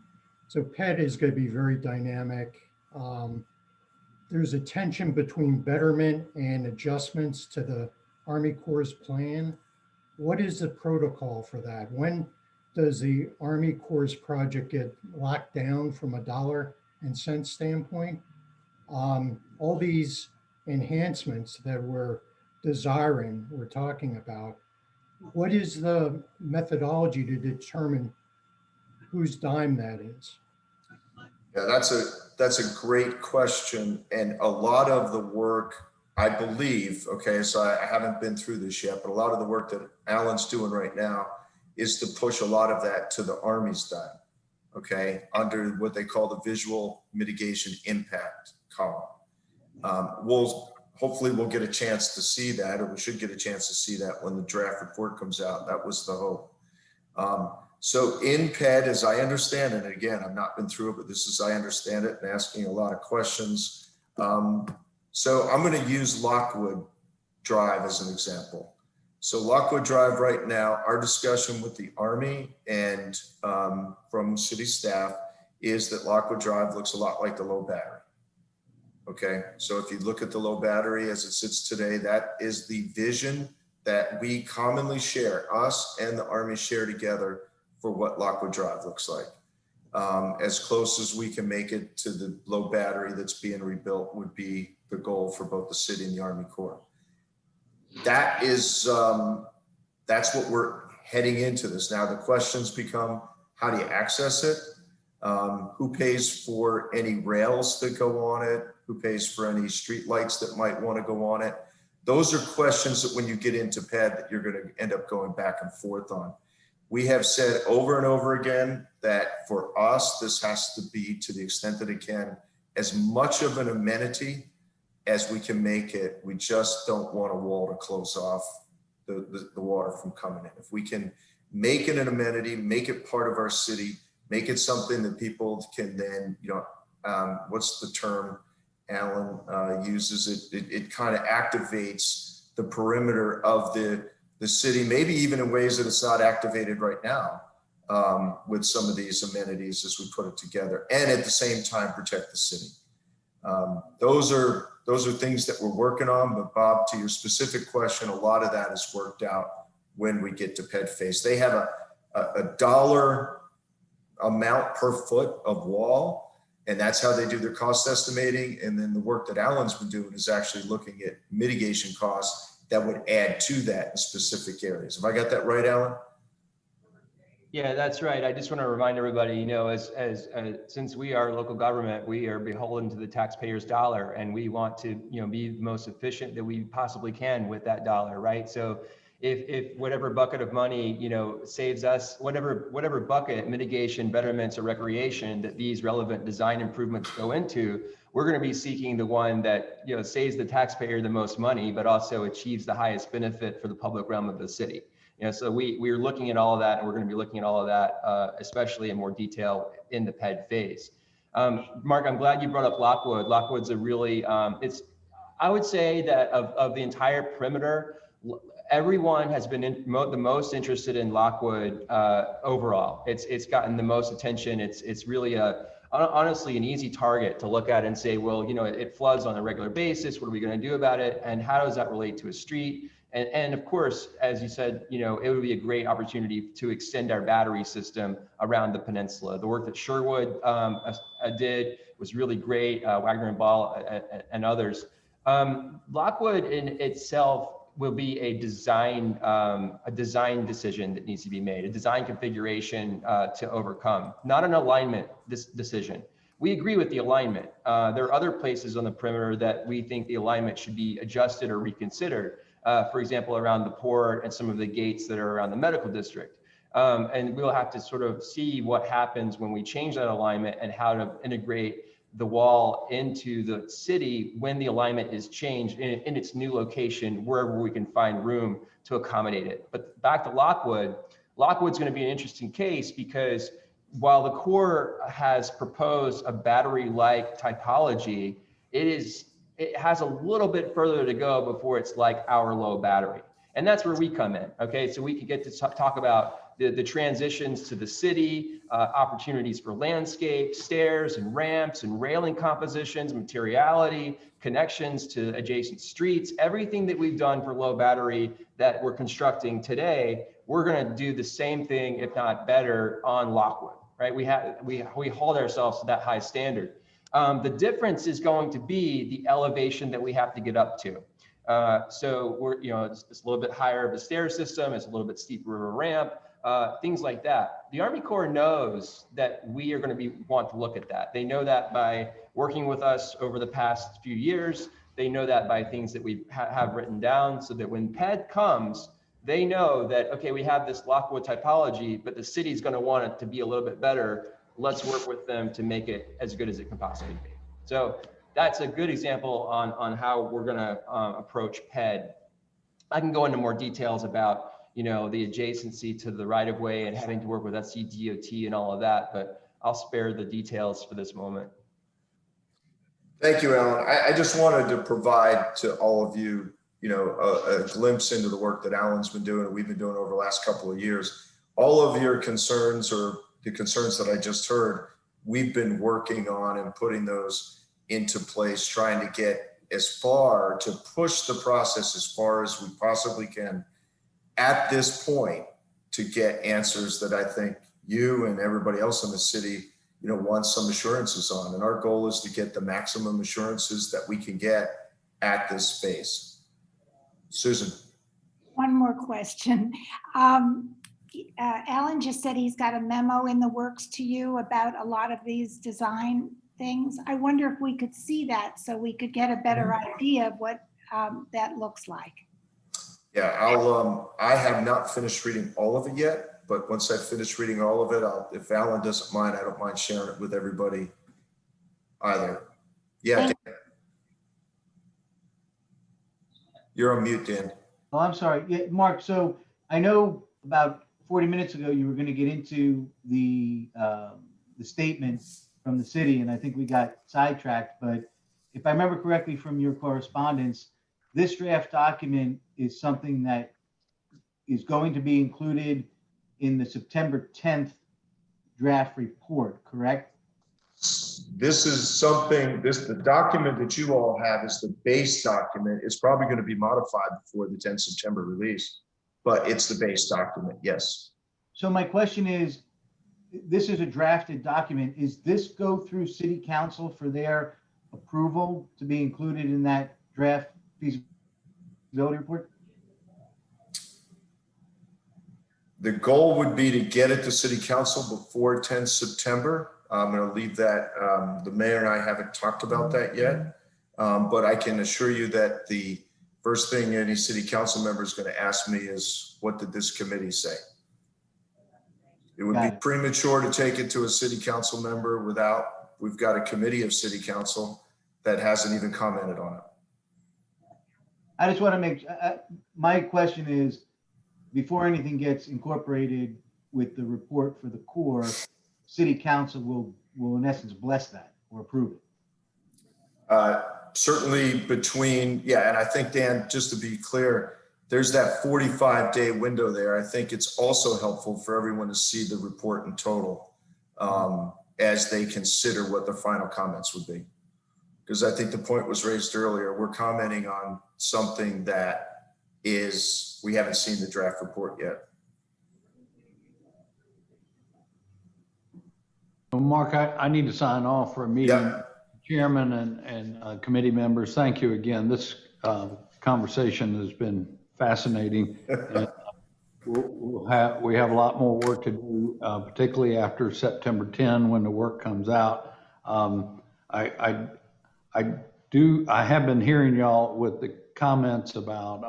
so PED is going to be very dynamic. There's a tension between betterment and adjustments to the Army Corps' plan. What is the protocol for that? When does the Army Corps' project get locked down from a dollar and cents standpoint? All these enhancements that we're talking about, what is the methodology to determine whose dime that is? Yeah, that's a great question. And a lot of the work, I believe, okay, so I haven't been through this yet, but a lot of the work that Alan's doing right now is to push a lot of that to the Army's dime, okay, under what they call the visual mitigation impact column. Hopefully we'll get a chance to see that, or we should get a chance to see that when the draft report comes out. That was the hope. So in PED, as I understand it, and again, I've not been through it, but this is, I understand it, and asking a lot of questions. So I'm going to use Lockwood Drive as an example. So Lockwood Drive right now, our discussion with the Army and from city staff is that Lockwood Drive looks a lot like the low battery. Okay, so if you look at the low battery as it sits today, that is the vision that we commonly share, us and the Army share together for what Lockwood Drive looks like. As close as we can make it to the low battery that's being rebuilt would be the goal for both the city and the Army Corps. That is, that's what we're heading into this. Now the questions become, how do you access it? Who pays for any rails that go on it? Who pays for any street lights that might want to go on it? Those are questions that when you get into PED that you're going to end up going back and forth on. We have said over and over again that for us, this has to be, to the extent that it can, as much of an amenity as we can make it. We just don't want a wall to close off the water from coming in. If we can make it an amenity, make it part of our city, make it something that people can then, what's the term Alan uses? It kind of activates the perimeter of the city, maybe even in ways that it's not activated right now with some of these amenities as we put it together, and at the same time protect the city. Those are things that we're working on, but Bob, to your specific question, a lot of that is worked out when we get to Ped Face. They have a dollar amount per foot of wall, and that's how they do their cost estimating. And then the work that Alan's been doing is actually looking at mitigation costs that would add to that in specific areas. Have I got that right, Alan? Yeah, that's right. I just want to remind everybody, since we are local government, we are beholden to the taxpayer's dollar, and we want to, be the most efficient that we possibly can with that dollar, right? So if whatever bucket of money, saves us, whatever bucket, mitigation, betterments, or recreation that these relevant design improvements go into, we're going to be seeking the one that, saves the taxpayer the most money, but also achieves the highest benefit for the public realm of the city. So we're looking at all of that, and we're going to be looking at all of that, especially in more detail in the PED phase. Mark, I'm glad you brought up Lockwood. Lockwood's a really, I would say that of the entire perimeter, everyone has been the most interested in Lockwood overall. It's gotten the most attention. It's really honestly an easy target to look at and say, well, it floods on a regular basis. What are we going to do about it? And how does that relate to a street? And of course, as you said, it would be a great opportunity to extend our battery system around the peninsula. The work that Sherwood did was really great, Wagner and Ball and others. Lockwood in itself will be a design decision that needs to be made, a design configuration to overcome, not an alignment decision. We agree with the alignment. There are other places on the perimeter that we think the alignment should be adjusted or reconsidered. For example, around the port and some of the gates that are around the medical district. And we'll have to sort of see what happens when we change that alignment and how to integrate the wall into the city when the alignment is changed in its new location, wherever we can find room to accommodate it. But back to Lockwood, Lockwood's going to be an interesting case because while the Corps has proposed a battery-like typology, it has a little bit further to go before it's like our low battery. And that's where we come in, okay? So we can get to talk about the transitions to the city, opportunities for landscape, stairs and ramps and railing compositions, materiality, connections to adjacent streets, everything that we've done for low battery that we're constructing today, we're gonna do the same thing, if not better, on Lockwood, right? We hold ourselves to that high standard. The difference is going to be the elevation that we have to get up to. So we're, it's a little bit higher of a stair system, it's a little bit steeper of a ramp, things like that. The Army Corps knows that we are going to want to look at that. They know that by working with us over the past few years. They know that by things that we have written down, so that when PED comes, they know that, okay, we have this Lockwood typology, but the city's going to want it to be a little bit better. Let's work with them to make it as good as it can possibly be. So that's a good example on how we're going to approach PED. I can go into more details about, the adjacency to the right of way and having to work with SCDOT and all of that, but I'll spare the details for this moment. Thank you, Alan. I just wanted to provide to all of you, a glimpse into the work that Alan's been doing and we've been doing over the last couple of years. All of your concerns, or the concerns that I just heard, we've been working on and putting those into place, trying to get to push the process as far as we possibly can at this point to get answers that I think you and everybody else in the city, wants some assurances on. And our goal is to get the maximum assurances that we can get at this space. Susan. One more question. Alan just said he's got a memo in the works to you about a lot of these design things. I wonder if we could see that so we could get a better idea of what that looks like. Yeah, I have not finished reading all of it yet, but once I finish reading all of it, if Alan doesn't mind, I don't mind sharing it with everybody either. Yeah, Dan. You're on mute, Dan. Oh, I'm sorry. Yeah, Mark, so I know about 40 minutes ago, you were going to get into the statement from the city, and I think we got sidetracked. But if I remember correctly from your correspondence, this draft document is something that is going to be included in the September 10th draft report, correct? This is something, the document that you all have is the base document. It's probably going to be modified before the 10 September release, but it's the base document, yes. So my question is, this is a drafted document. Is this go through city council for their approval to be included in that draft feasibility report? The goal would be to get it to city council before 10 September. I'm going to leave that. The mayor and I haven't talked about that yet, but I can assure you that the first thing any city council member is going to ask me is, what did this committee say? It would be premature to take it to a city council member without, we've got a committee of city council that hasn't even commented on it. I just want to make, my question is, before anything gets incorporated with the report for the core, city council will in essence bless that or approve it. Certainly between, yeah, and I think, Dan, just to be clear, there's that 45-day window there. I think it's also helpful for everyone to see the report in total as they consider what the final comments would be. Because I think the point was raised earlier, we're commenting on something that is, we haven't seen the draft report yet. Well, Mark, I need to sign off for a meeting. Yeah. Chairman and committee members, thank you again. This conversation has been fascinating. And we have a lot more work to do, particularly after September 10 when the work comes out. I have been hearing y'all with the comments about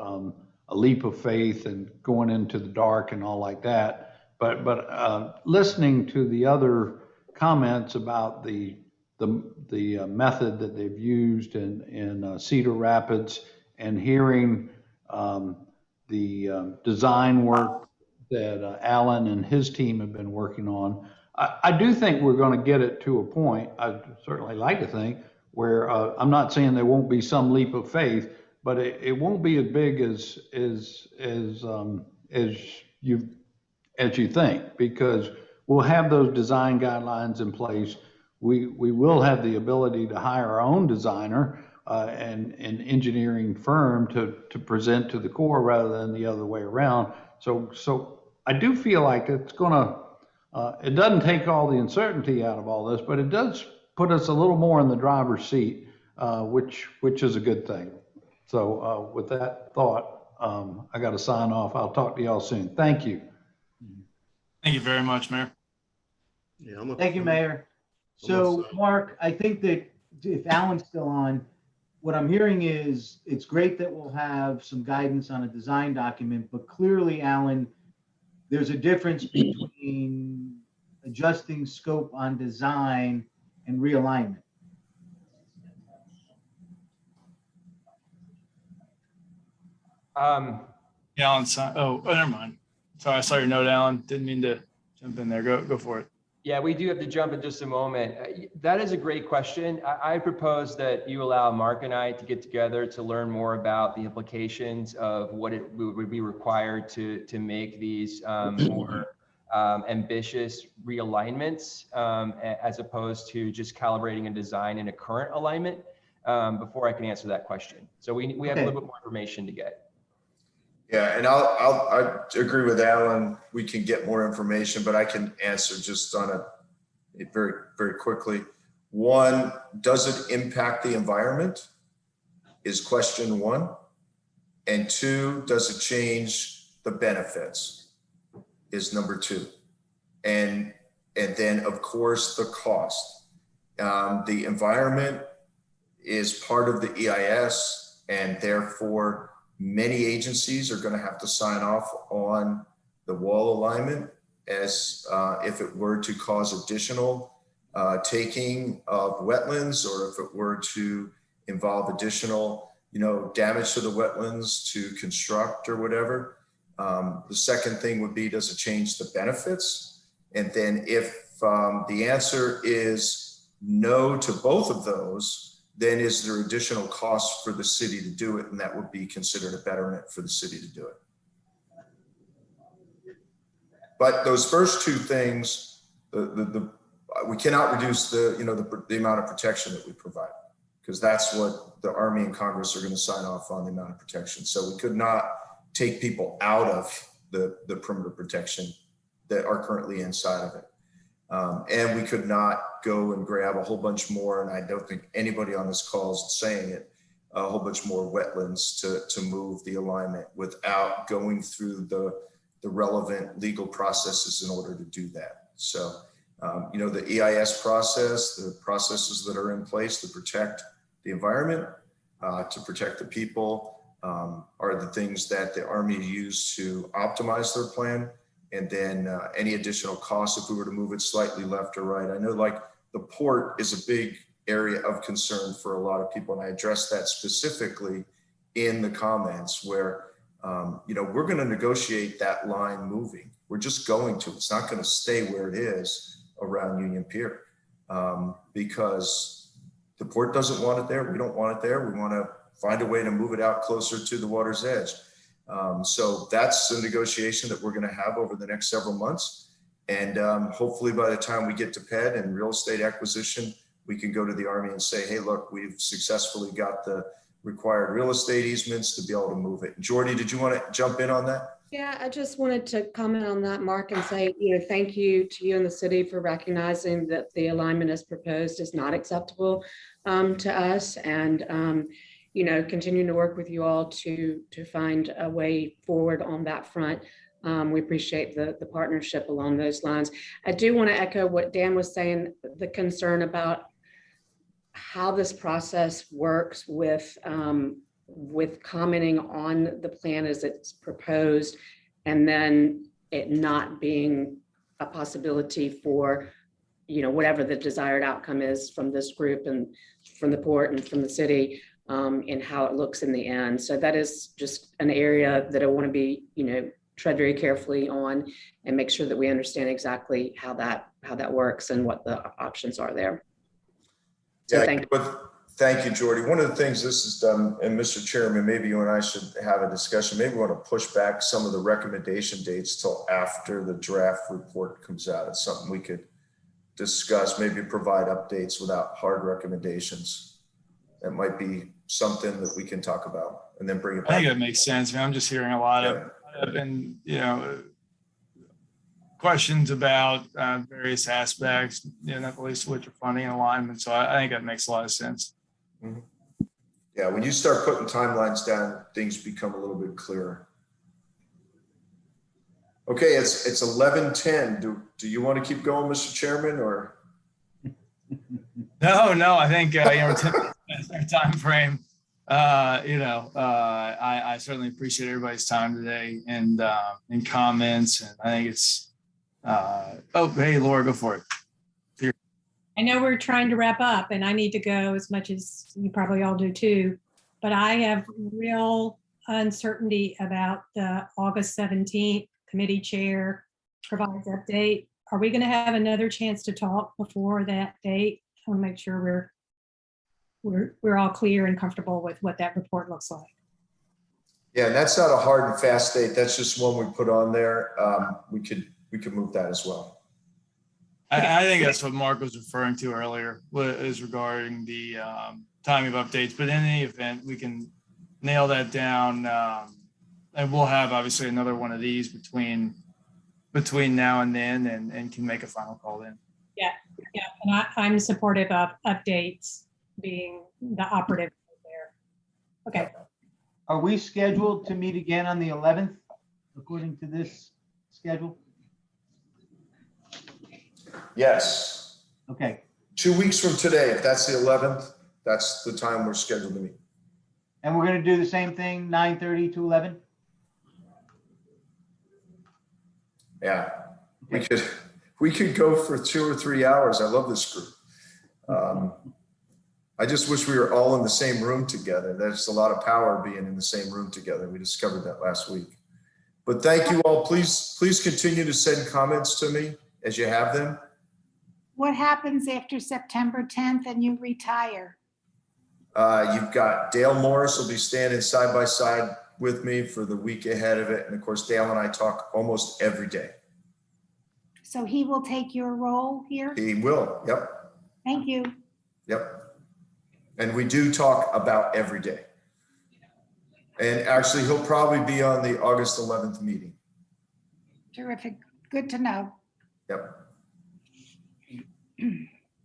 a leap of faith and going into the dark and all like that. But listening to the other comments about the method that they've used in Cedar Rapids and hearing the design work that Alan and his team have been working on, I do think we're going to get it to a point, I'd certainly like to think, where I'm not saying there won't be some leap of faith, but it won't be as big as you think, because we'll have those design guidelines in place. We will have the ability to hire our own designer and an engineering firm to present to the Corps rather than the other way around. So I do feel like it's gonna, it doesn't take all the uncertainty out of all this, but it does put us a little more in the driver's seat, which is a good thing. So with that thought, I got to sign off. I'll talk to y'all soon. Thank you. Thank you very much, Mayor. Yeah, Thank you, Mayor. So Mark, I think that if Alan's still on, what I'm hearing is it's great that we'll have some guidance on a design document, but clearly, Alan, there's a difference between adjusting scope on design and realignment. Alan, oh, never mind. Sorry, I saw your note, Alan. Didn't mean to jump in there. Go for it. Yeah, we do have to jump in just a moment. That is a great question. I propose that you allow Mark and I to get together to learn more about the implications of what it would be required to make these more ambitious realignments as opposed to just calibrating a design in a current alignment before I can answer that question. So we have a little bit more information to get. Yeah, and I agree with Alan. We can get more information, but I can answer just on it very, very quickly. One, does it impact the environment? Is question one. And two, does it change the benefits? Is number two. And then of course the cost. The environment is part of the EIS, and therefore many agencies are going to have to sign off on the wall alignment as if it were to cause additional taking of wetlands, or if it were to involve additional, damage to the wetlands to construct or whatever. The second thing would be, does it change the benefits? And then if the answer is no to both of those, then is there additional cost for the city to do it? And that would be considered a betterment for the city to do it. But those first two things, we cannot reduce the amount of protection that we provide, because that's what the Army and Congress are going to sign off on, the amount of protection. So we could not take people out of the perimeter protection that are currently inside of it. And we could not go and grab a whole bunch more, and I don't think anybody on this call is saying it, a whole bunch more wetlands to move the alignment without going through the relevant legal processes in order to do that. So, the EIS process, the processes that are in place to protect the environment, to protect the people, are the things that the Army used to optimize their plan. And then any additional costs if we were to move it slightly left or right. I know the port is a big area of concern for a lot of people. And I addressed that specifically in the comments where, we're going to negotiate that line moving. We're just going to, it's not going to stay where it is around Union Pier because the port doesn't want it there. We don't want it there. We want to find a way to move it out closer to the water's edge. So that's a negotiation that we're going to have over the next several months. And hopefully by the time we get to PED and real estate acquisition, we can go to the Army and say, hey, look, we've successfully got the required real estate easements to be able to move it. Jordy, did you want to jump in on that? Yeah, I just wanted to comment on that, Mark, and say, thank you to you and the city for recognizing that the alignment as proposed is not acceptable to us, and continuing to work with you all to find a way forward on that front. We appreciate the partnership along those lines. I do want to echo what Dan was saying, the concern about how this process works with commenting on the plan as it's proposed, and then it not being a possibility for, whatever the desired outcome is from this group and from the port and from the city, and how it looks in the end. So that is just an area that I want to be, tread very carefully on and make sure that we understand exactly how that works and what the options are there. So yeah, thank you, Jordy. One of the things this has done, and Mr. Chairman, maybe you and I should have a discussion. Maybe we want to push back some of the recommendation dates till after the draft report comes out. It's something we could discuss, maybe provide updates without hard recommendations. That might be something that we can talk about and then bring it back. I think that makes sense. I'm just hearing a lot of, questions about various aspects, not the least of which are funding and alignment. So I think that makes a lot of sense. Mm-hmm. Yeah, when you start putting timelines down, things become a little bit clearer. Okay, it's 11:10. Do you want to keep going, Mr. Chairman, or? No, I think our time frame. I certainly appreciate everybody's time today and comments, and I think it's. Hey, Laura, go for it. I know we're trying to wrap up, and I need to go as much as you probably all do too, but I have real uncertainty about the August 17th committee chair provides update. Are we going to have another chance to talk before that date? I want to make sure we're all clear and comfortable with what that report looks like. Yeah, and that's not a hard and fast date. That's just one we put on there. We could move that as well. I think that's what Mark was referring to earlier, is regarding the timing of updates. But in any event, we can nail that down, and we'll have obviously another one of these between now and then, and can make a final call then. Yeah, and I'm supportive of updates being the operative there. Okay. Are we scheduled to meet again on the 11th, according to this schedule? Yes. Okay. 2 weeks from today, if that's the 11th, that's the time we're scheduled to meet. And we're going to do the same thing, 9:30 to 11? Yeah, we could go for 2 or 3 hours. I love this group. I just wish we were all in the same room together. There's a lot of power being in the same room together. We discovered that last week. But thank you all. Please continue to send comments to me as you have them. What happens after September 10th and you retire? You've got Dale Morris will be standing side by side with me for the week ahead of it. And of course, Dale and I talk almost every day. So he will take your role here? He will. Yep. Thank you. Yep. And we do talk about every day. And actually, he'll probably be on the August 11th meeting. Terrific. Good to know. Yep.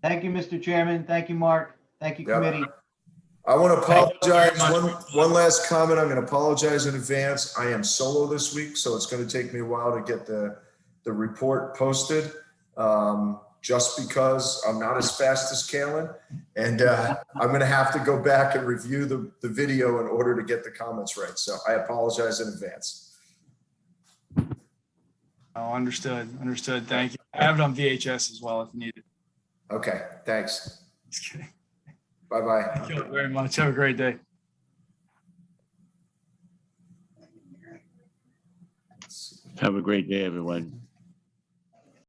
Thank you, Mr. Chairman. Thank you, Mark. Thank you, Yep. committee. I want to apologize. One last comment. I'm going to apologize in advance. I am solo this week, so it's going to take me a while to get the report posted. Just because I'm not as fast as Kalen, and I'm going to have to go back and review the video in order to get the comments right. So I apologize in advance. Oh, understood. Understood. Thank you. I have it on VHS as well if needed. Okay. Thanks. Just kidding. Bye-bye. Thank you very much. Have a great day. Have a great day, everyone.